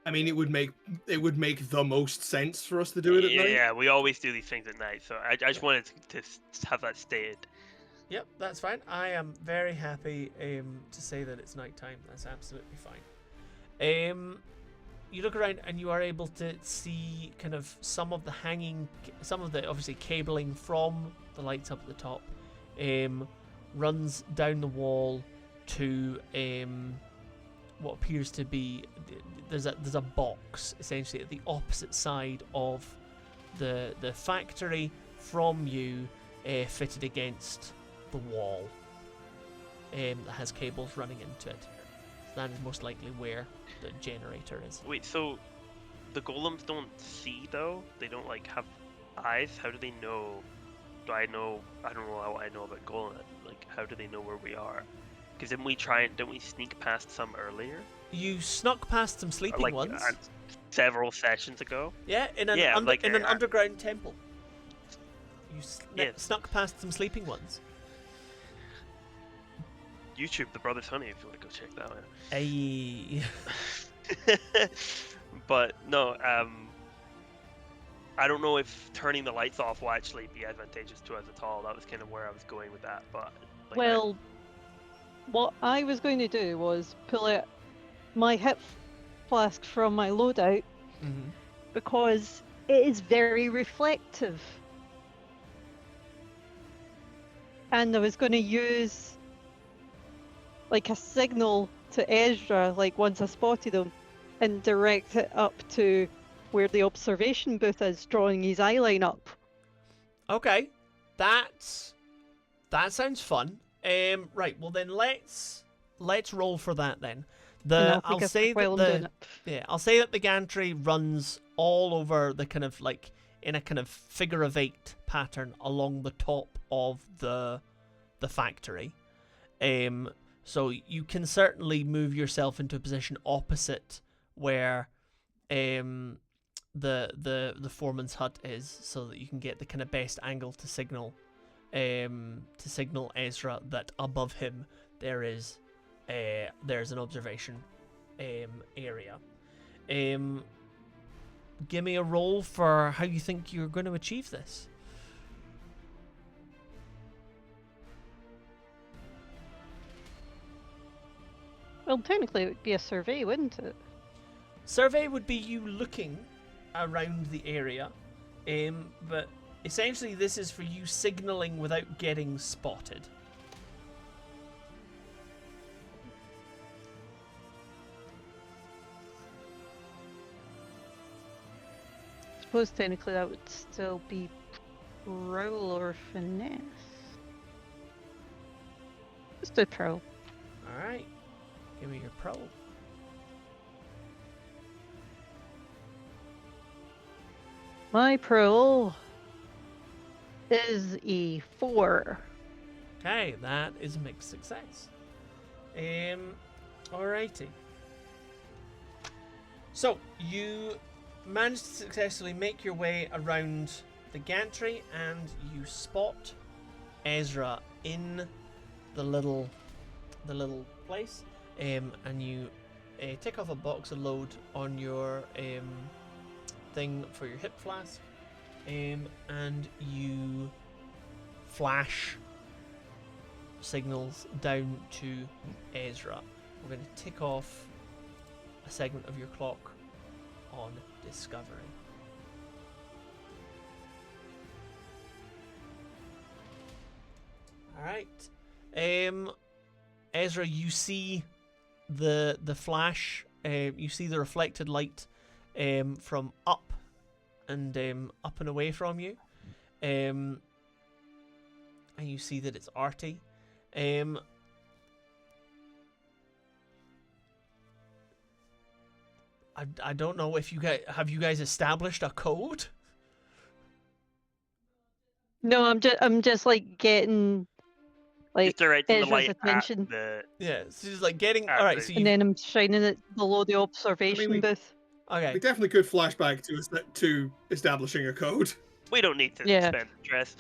I mean, it would make the most sense for us to do it at night. Yeah, we always do these things at night, so I just wanted to have that stated. Yep, that's fine. I am very happy to say that it's nighttime. That's absolutely fine. You look around and you are able to see kind of some of the obviously cabling from the lights up at the top runs down the wall to what appears to be there's a box essentially at the opposite side of the factory from you, fitted against the wall that has cables running into it. So that is most likely where the generator is. Wait, so the golems don't see though? They don't like have eyes? How do they know? I don't know how I know about golem. Like, how do they know where we are? Because didn't we sneak past some earlier? You snuck past some sleeping ones. Several sessions ago. Yeah, in an underground temple. You snuck past some sleeping ones. YouTube, The Brothers Honey, if you want to go check that out. Aye. But no, I don't know if turning the lights off will actually be advantageous to us at all. That was kind of where I was going with that. But like, what I was going to do was pull out my hip flask from my loadout because it is very reflective. And I was going to use like a signal to Esra, like once I spotted him, and direct it up to where the observation booth is, drawing his eye line up. Okay, that sounds fun. Right, well then let's roll for that then. I'll say that the gantry runs all over the kind of like in a kind of figure of 8 pattern along the top of the factory. So you can certainly move yourself into a position opposite where the foreman's hut is, so that you can get the kind of best angle to signal Esra that above him there's an observation area. Give me a roll for how you think you're going to achieve this. Well, technically it would be a survey, wouldn't it? Survey would be you looking around the area, but essentially this is for you signaling without getting spotted. I suppose technically that would still be prowl or finesse. Let's do prowl. Alright. Give me your prowl. My prowl is a 4. Okay, that is a mixed success. Alrighty. So, you managed to successfully make your way around the gantry and you spot Esra in the little place. And you take off a box of load on your thing for your hip flask, and you flash signals down to Esra. We're going to tick off a segment of your clock on discovery. Alright. Esra, you see the flash, you see the reflected light from up and away from you, and you see that it's Artie. I don't know if you guys established a code? No, I'm just like getting Like, Just directing the Ezra's light attention. at the. Yeah, so she's like getting. Ah, All right, right. so And you. then I'm shining it below the observation we- booth. We Okay. definitely could flashback to establishing a code. We don't need to Yeah. spend stress.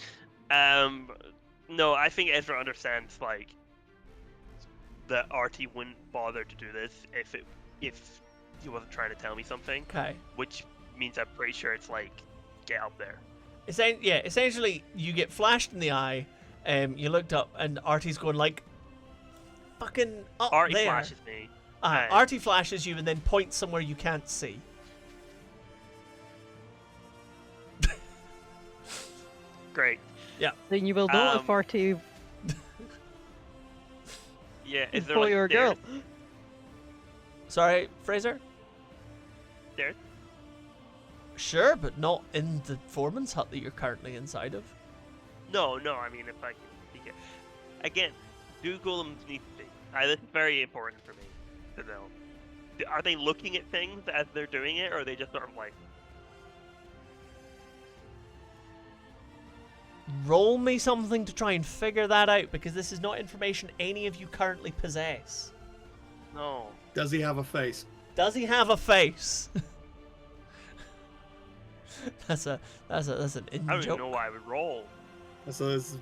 No, I think Ezra understands like that Artie wouldn't bother to do this if he wasn't trying to tell me something, Okay. which means I'm pretty sure it's like get up there. Essentially, you get flashed in the eye. You looked up, and Artie's going like, "Fucking up Artie there." flashes me. Artie flashes you and then points somewhere you can't see. Great. Then you will know if Artie Yeah, is there boy like or a stairs? girl. Sorry, Fraser? Stairs? Sure, but not in the foreman's hut that you're currently inside of. No, I mean if I can see it. Again, do golems need to be? This is very important for me to know. Are they looking at things as they're doing it, or are they just sort of like? Roll me something to try and figure that out, because this is not information any of you currently possess. No. Does he have a face? Does he have a face? that's an in I don't joke. even know why I would roll. So it's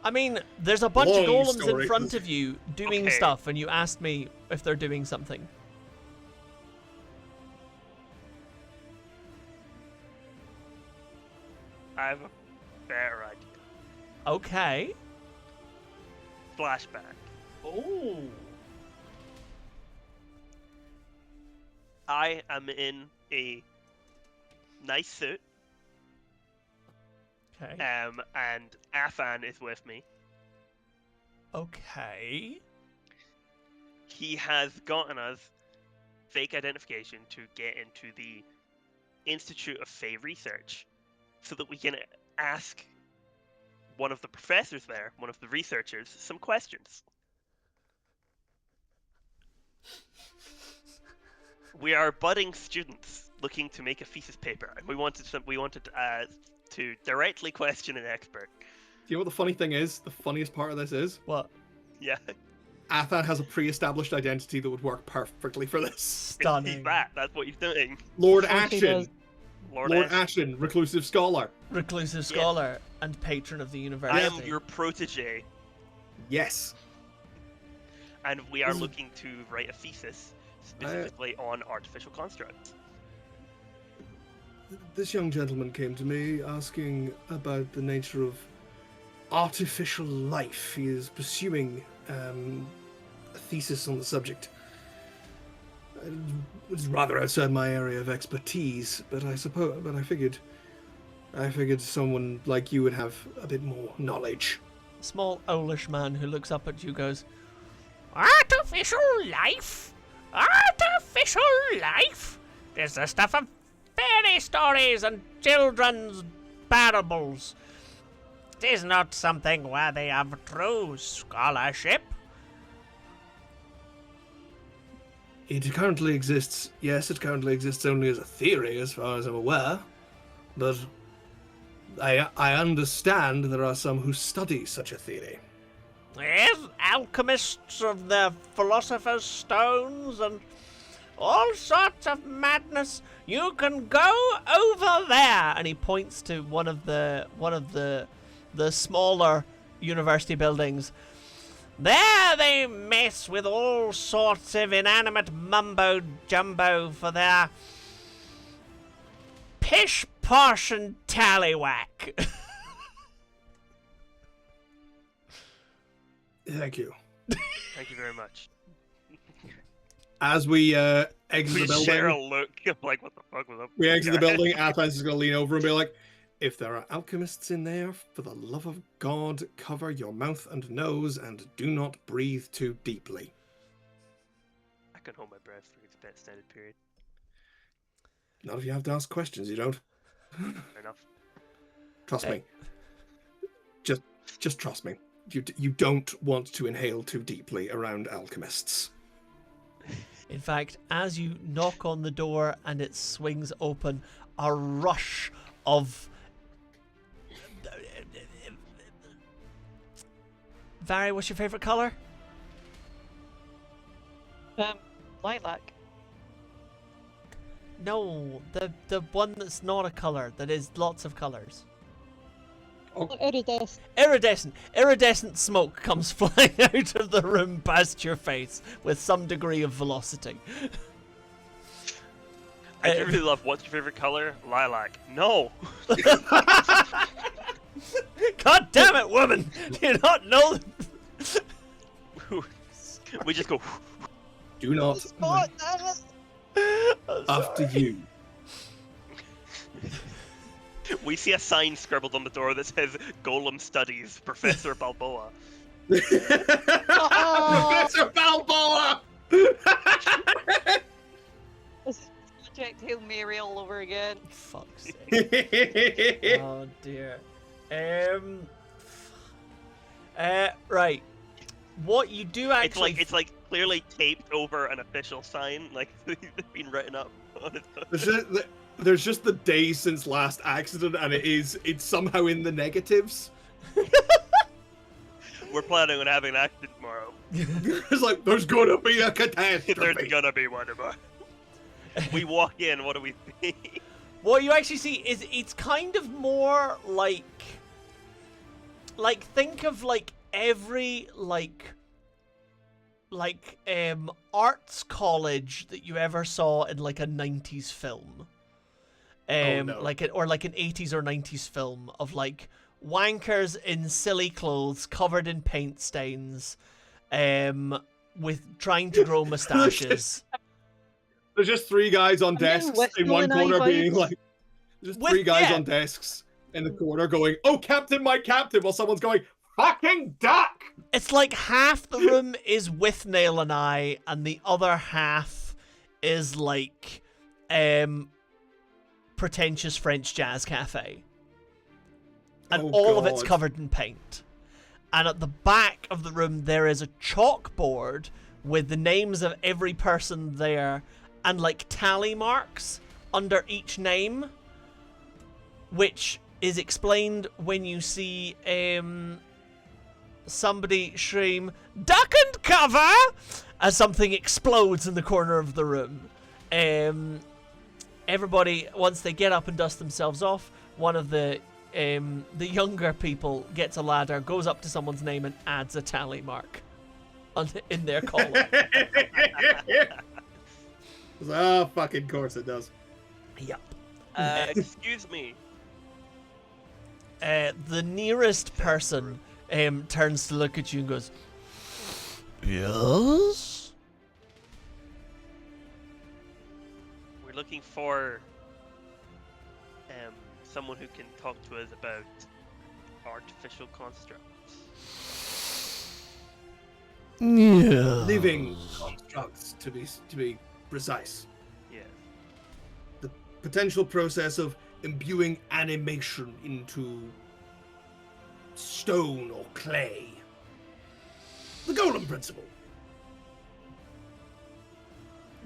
I mean, there's a bunch of Long golems in story. front of you doing Okay. stuff, and you asked me if they're doing something. I have a better idea. Okay. Flashback. Oh. I am in a nice suit, Okay. and Athan is with me. Okay. He has gotten us fake identification to get into the Institute of Fey Research, so that we can ask one of the professors there, one of the researchers, some questions. We are budding students looking to make a thesis paper, and we wanted to directly question an expert. Do you know what the funny thing is? The funniest part of this is What? Yeah, Athan has a pre-established identity that would work perfectly for this. Stunning. he's that. That's what he's doing. Lord Of course he Action. does. Lord Lord Esra. Action, reclusive scholar. Reclusive scholar and patron of the I university. am your protege, Yes. and we are This is- looking to write a thesis specifically on artificial constructs. This young gentleman came to me asking about the nature of artificial life. He is pursuing a thesis on the subject. It's rather outside my area of expertise, but I figured someone like you would have a bit more knowledge. Small owlish man who looks up at you goes, "Artificial life? Artificial life? Is the stuff of fairy stories and children's parables. It is not something worthy of true scholarship." It currently exists, yes, it currently exists only as a theory as far as I'm aware, but I understand there are some who study such a theory. Yes, alchemists of the philosopher's stones and all sorts of madness. You can go over there, and he points to one of the smaller university buildings. There they mess with all sorts of inanimate mumbo jumbo for their pish posh and tallywhack. Thank you. Thank you very much. As we exit We the share a building, look. I'm like, what the fuck was up? we exit the building. Athan's just gonna lean over and be like, "If there are alchemists in there, for the love of God, cover your mouth and nose and do not breathe too deeply." I can hold my breath for an extended period. Not if you have to ask questions. You don't. Fair enough. Trust Hey. me. Just trust me. You don't want to inhale too deeply around alchemists. In fact, as you knock on the door and it swings open, a rush of Vari, what's your favorite color? Lilac. No, the one that's not a color, that is lots of colors. Iridescent. Iridescent. Iridescent smoke comes flying out of the room past your face with some degree of velocity. I really love. What's your favorite color? Lilac. No. God damn it, woman! Do you not know? We just go. Do not. Spot, damn it. After you. We see a sign scribbled on the door that says "Golem Studies, Professor Balboa." Professor Balboa! This is Project Hail Mary all over again. Fuck's sake. Oh dear. Right. What you do actually... It's like clearly taped over an official sign, like they've been written up on it. There's just the day since last accident, and it's somehow in the negatives. We're planning on having an accident tomorrow. It's like, there's gonna be a catastrophe. There's gonna be one tomorrow. We walk in, what do we see? What you actually see is it's kind of more like think of like every arts college that you ever saw in like a 90s film. No. Like an 80s or 90s film of like wankers in silly clothes covered in paint stains, with trying to grow mustaches. There's just three guys on desks in one corner being like, three guys on desks in the corner going, "Oh, Captain, my Captain," while someone's going, "Fucking duck!" It's like half the room is with Nail and I, and the other half is like, pretentious French jazz cafe. And all of it's covered in paint. And at the back of the room, there is a chalkboard with the names of every person there and like tally marks under each name, which is explained when you see somebody scream, "Duck and cover!" as something explodes in the corner of the room. Everybody, once they get up and dust themselves off, one of the younger people gets a ladder, goes up to someone's name and adds a tally mark in their column. Oh, fucking course it does. Yep. Excuse me. The nearest person turns to look at you and goes, "Yes?" We're looking for someone who can talk to us about artificial constructs. Yeah. Living constructs, to be precise. Yeah. The potential process of imbuing animation into stone or clay. The golem principle.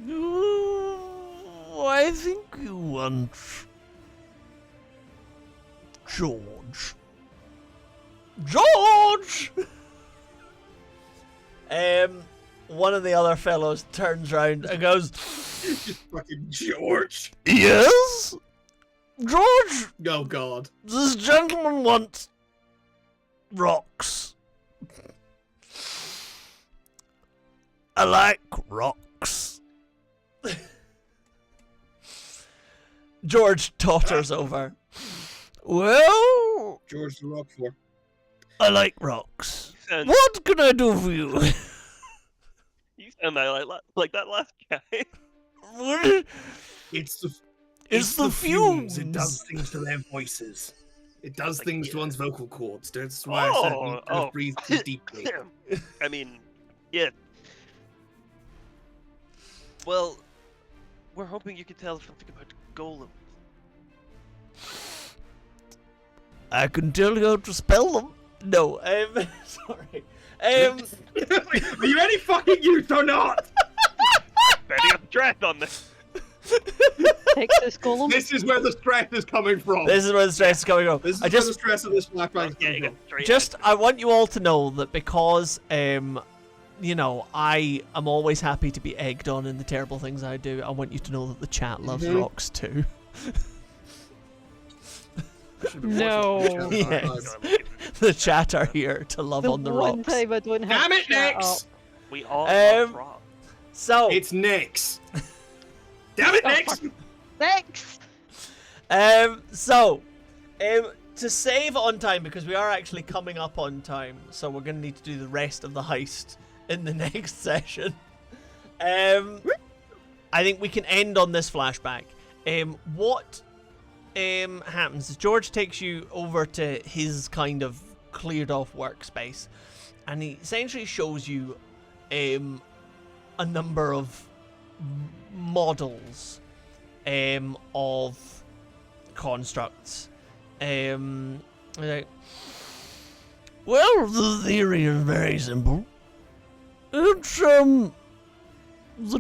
No, I think you want George. George! One of the other fellows turns around and goes, Just fucking George. "Yes? George, Oh god. this gentleman wants rocks. I like rocks." George totters over. "Well, George the Rock for. I like rocks. And What can I do for you?" you sound like that last guy. What? It's the The fumes. It does things to their voices. It does Like, things to yeah. one's vocal cords. That's why I said you don't breathe too deeply. I mean, yeah. Well, we're hoping you can tell us something about golems. I can tell you how to spell them. No, sorry. Are you any fucking use or not? Betting a threat on this. Texas Golem. This is where the stress is coming from. This is where the stress is coming from. This is where the stress of this flashback is Getting coming it from. straight out. I want you all to know that because, you know, I am always happy to be egged on in the terrible things I do. I want you to know that the chat loves rocks too. No. Yes. The chat are here to love The on the one rocks. time I don't have Damn it, chat Nix! up. We all love rock. So, It's Nix. Damn it, Nix! Next. To save on time, because we are actually coming up on time, so we're going to need to do the rest of the heist in the next session. I think we can end on this flashback. What happens is George takes you over to his kind of cleared off workspace, and he essentially shows you a number of models of constructs. Like, well, the theory is very simple. It's the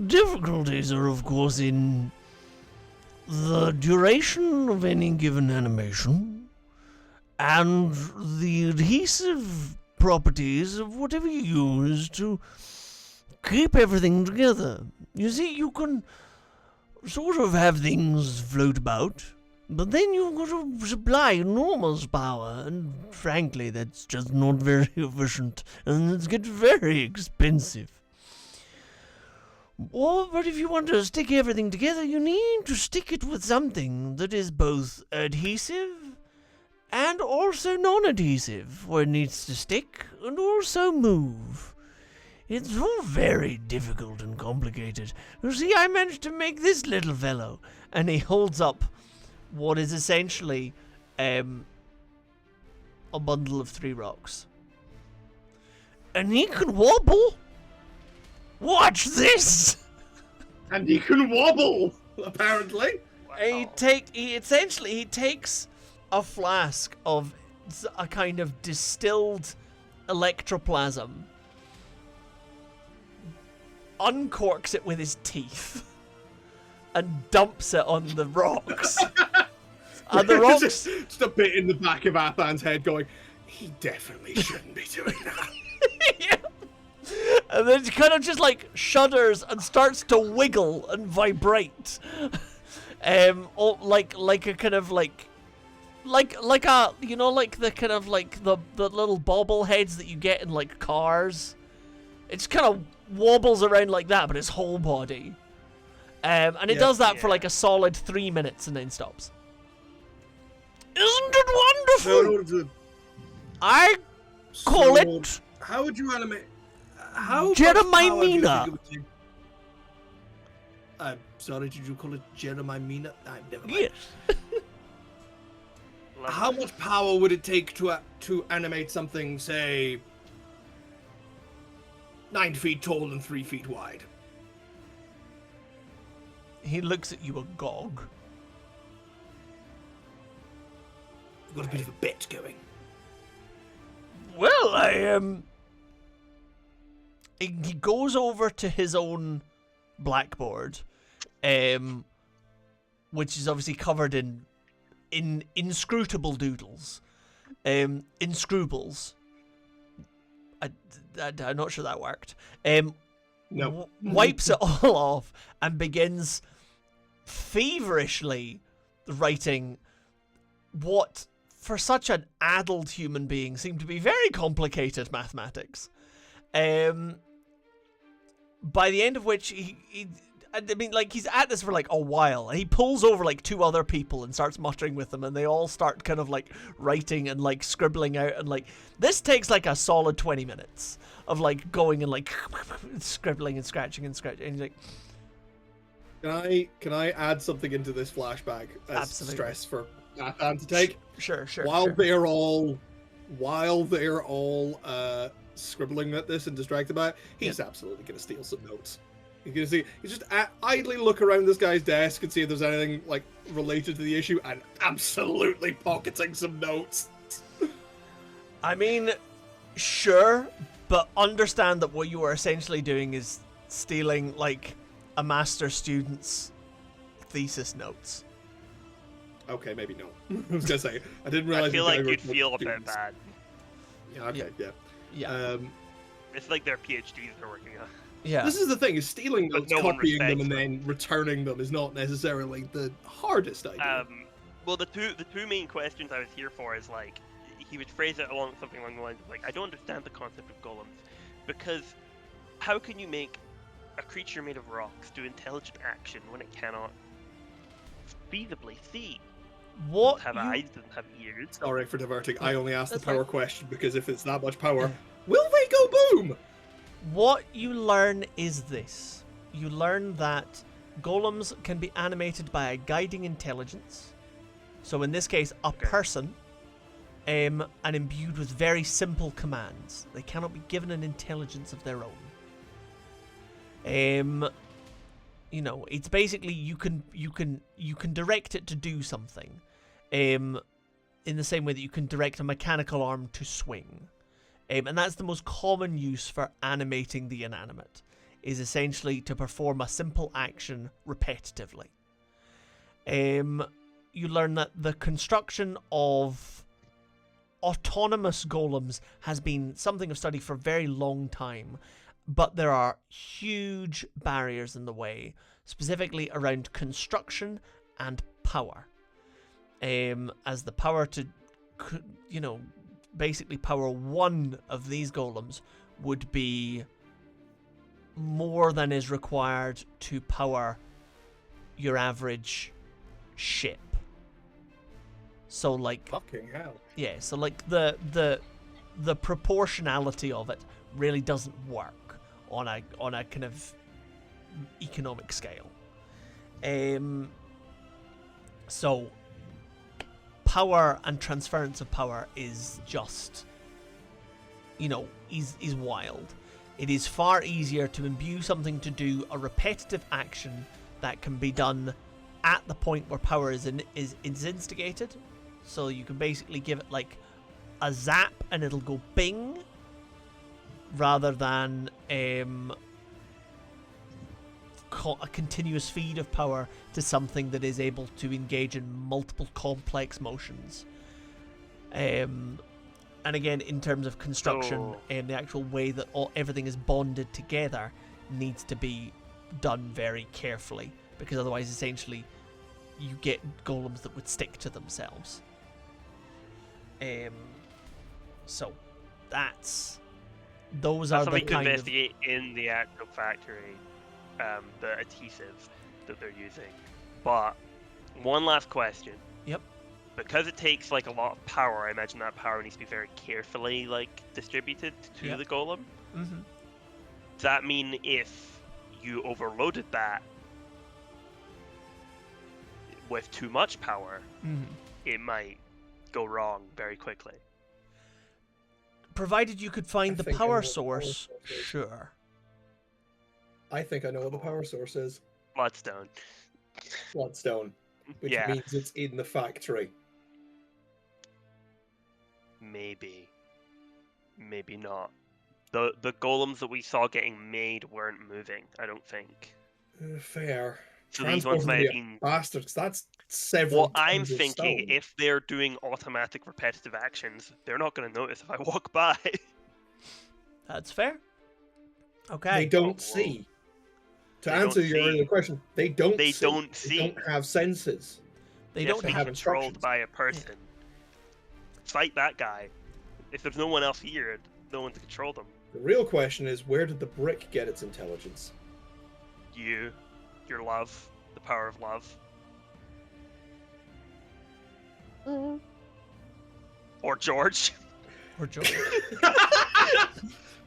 difficulties are, of course, in the duration of any given animation and the adhesive properties of whatever you use to keep everything together. You see, you can sort of have things float about, but then you've got to supply enormous power, and frankly, that's just not very efficient, and it gets very expensive. But if you want to stick everything together, you need to stick it with something that is both adhesive and also non-adhesive, where it needs to stick and also move. It's all very difficult and complicated. You see, I managed to make this little fellow. And he holds up what is essentially a bundle of 3 rocks. And he can wobble! Watch this! And he can wobble, apparently. Wow. He takes a flask of a kind of distilled electroplasm, uncorks it with his teeth, and dumps it on the rocks. And the rocks... just a bit in the back of Athan's head going, he definitely shouldn't be doing that. Yeah. And then he kind of just like shudders and starts to wiggle and vibrate. Like a kind of like a, you know, like the kind of like the little bobble heads that you get in like cars. It just kind of wobbles around like that, but his whole body. And it does that for like a solid 3 minutes and then stops. Isn't it wonderful? I call it... How would you animate... How Jeremiah. I'm sorry, did you call it Jeremiah? I've never mind. Yes. How much power would it take to animate something, say, 9 feet tall and 3 feet wide? He looks at you agog. I've got a bit of a bet going. Well, he goes over to his own blackboard, which is obviously covered in inscrutable doodles, inscrubles. I'm not sure that worked. No. Wipes it all off and begins feverishly writing what, for such an addled human being, seemed to be very complicated mathematics. By the end of which he's at this for like a while, and he pulls over like 2 other people and starts muttering with them, and they all start kind of like writing and like scribbling out, and like this takes like a solid 20 minutes of like going and like scribbling and scratching and he's like, Can I add something into this flashback as Absolutely. stress for Athan to take? Sure. While they're all scribbling at this and distracted by it, he's absolutely going to steal some notes. He's just idly look around this guy's desk and see if there's anything like related to the issue, and absolutely pocketing some notes. I mean, sure, but understand that what you are essentially doing is stealing like a master student's thesis notes. Okay, maybe not. I was gonna say I didn't realize. I feel the like guy you'd wrote feel a bit students. bad. Yeah. Okay. Yeah. Yeah. It's like their PhDs they're working on. Yeah. This is the thing: is stealing But notes, no one copying them, and respects then returning them is not necessarily the hardest idea. Well, the two main questions I was here for is like he would phrase it along something along the lines of like, I don't understand the concept of golems, because how can you make a creature made of rocks do intelligent action when it cannot feasibly see? What Doesn't have eyes, doesn't have ears. Sorry for diverting. I only asked the That's power fine. question because if it's that much power, will they go boom? What you learn is this. You learn that golems can be animated by a guiding intelligence. So in this case, a person, and imbued with very simple commands. They cannot be given an intelligence of their own. You know, it's basically you can direct it to do something. In the same way that you can direct a mechanical arm to swing. And that's the most common use for animating the inanimate, is essentially to perform a simple action repetitively. You learn that the construction of autonomous golems has been something of study for a very long time, but there are huge barriers in the way, specifically around construction and power. As the power to, basically power one of these golems would be more than is required to power your average ship. So like, Fucking hell. yeah, so like the proportionality of it really doesn't work on a kind of economic scale. So power and transference of power is just, is wild. It is far easier to imbue something to do a repetitive action that can be done at the point where power is instigated. So you can basically give it like a zap and it'll go bing, rather than a continuous feed of power to something that is able to engage in multiple complex motions. And again, in terms of construction, the actual way that everything is bonded together needs to be done very carefully, because otherwise, essentially, you get golems that would stick to themselves. So those are the something to kind of investigate in the actual factory, the adhesive that they're using. But one last question. Yep. Because it takes like a lot of power, I imagine that power needs to be very carefully like distributed to the golem. Mm-hmm. Does that mean if you overloaded that with too much power, it might go wrong very quickly? Provided you could find I the think I know power what the source, power source is. sure. I think I know what the power source is. Bloodstone. Bloodstone, which Yeah. means it's in the factory. Maybe not. The golems that we saw getting made weren't moving, I don't think. Fair. So these ones might have been. Bastards. That's several. Well, I'm tons of thinking stone. if they're doing automatic repetitive actions, they're not going to notice if I walk by. That's fair. Okay. They don't Whoa. see. To They answer don't your see. earlier question, they don't. They see. don't They see. don't have senses. They Yes, don't be have controlled instructions. by a person. Fight that guy. If there's no one else here, no one to control them. The real question is, where did the brick get its intelligence? You, your love, the power of love, or George. Or George.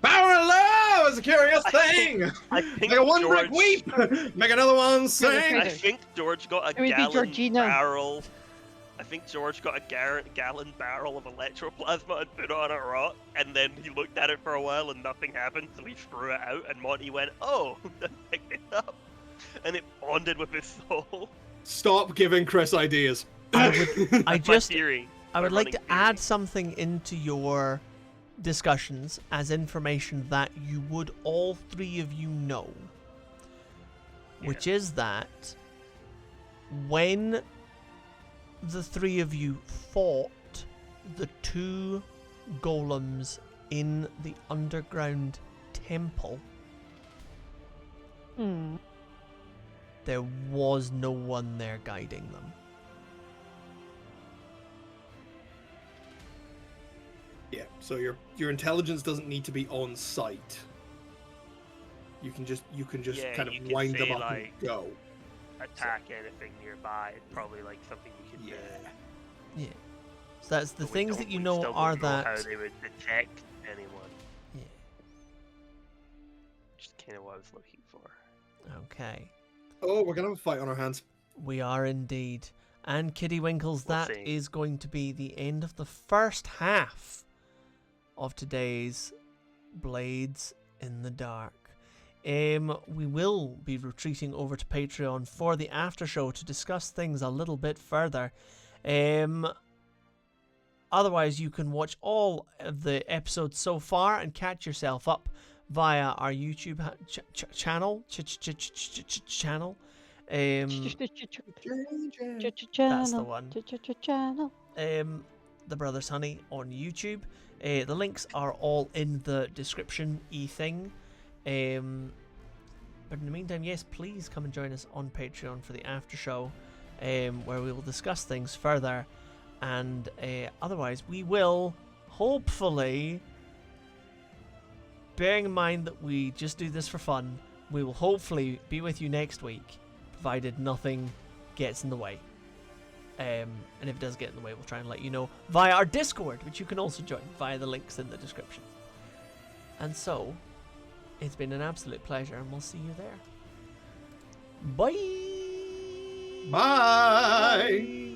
Power of love is a curious thing. I think Make a one brick George. weep. Make another one sing. I think George got a Maybe gallon Georgina. barrel. I think George got a gallon barrel of electroplasma and put it on a rock, and then he looked at it for a while and nothing happened, so he threw it out, and Monty went, "Oh," and picked it up, and it bonded with his soul. Stop giving Chris ideas. I That's my just, theory. I would My like running to theory. add something into your discussions as information that you would all three of you know, which is that when the three of you fought the two golems in the underground temple, there was no one there guiding them. Yeah, so your intelligence doesn't need to be on site. You can just Yeah, kind of you can wind them say, up like, and go. Attack anything nearby. It's probably like something you can do. Yeah. So that's the But we things don't- that you we know still are don't know that. how they would detect anyone. Yeah. Just kind of what I was looking for. Okay. Oh, we're gonna have a fight on our hands. We are indeed. And Kitty Winkles, We'll that see. is going to be the end of the first half of today's Blades in the Dark. We will be retreating over to Patreon for the after show to discuss things a little bit further. Otherwise, you can watch all of the episodes so far and catch yourself up via our YouTube channel. Channel. That's the one. The Brothers Honey on YouTube. The links are all in the description thing. But in the meantime, yes, please come and join us on Patreon for the after show, where we will discuss things further. And otherwise, we will hopefully, bearing in mind that we just do this for fun, we will hopefully be with you next week, provided nothing gets in the way. And if it does get in the way, we'll try and let you know via our Discord, which you can also join via the links in the description. And so, it's been an absolute pleasure, and we'll see you there. Bye! Bye.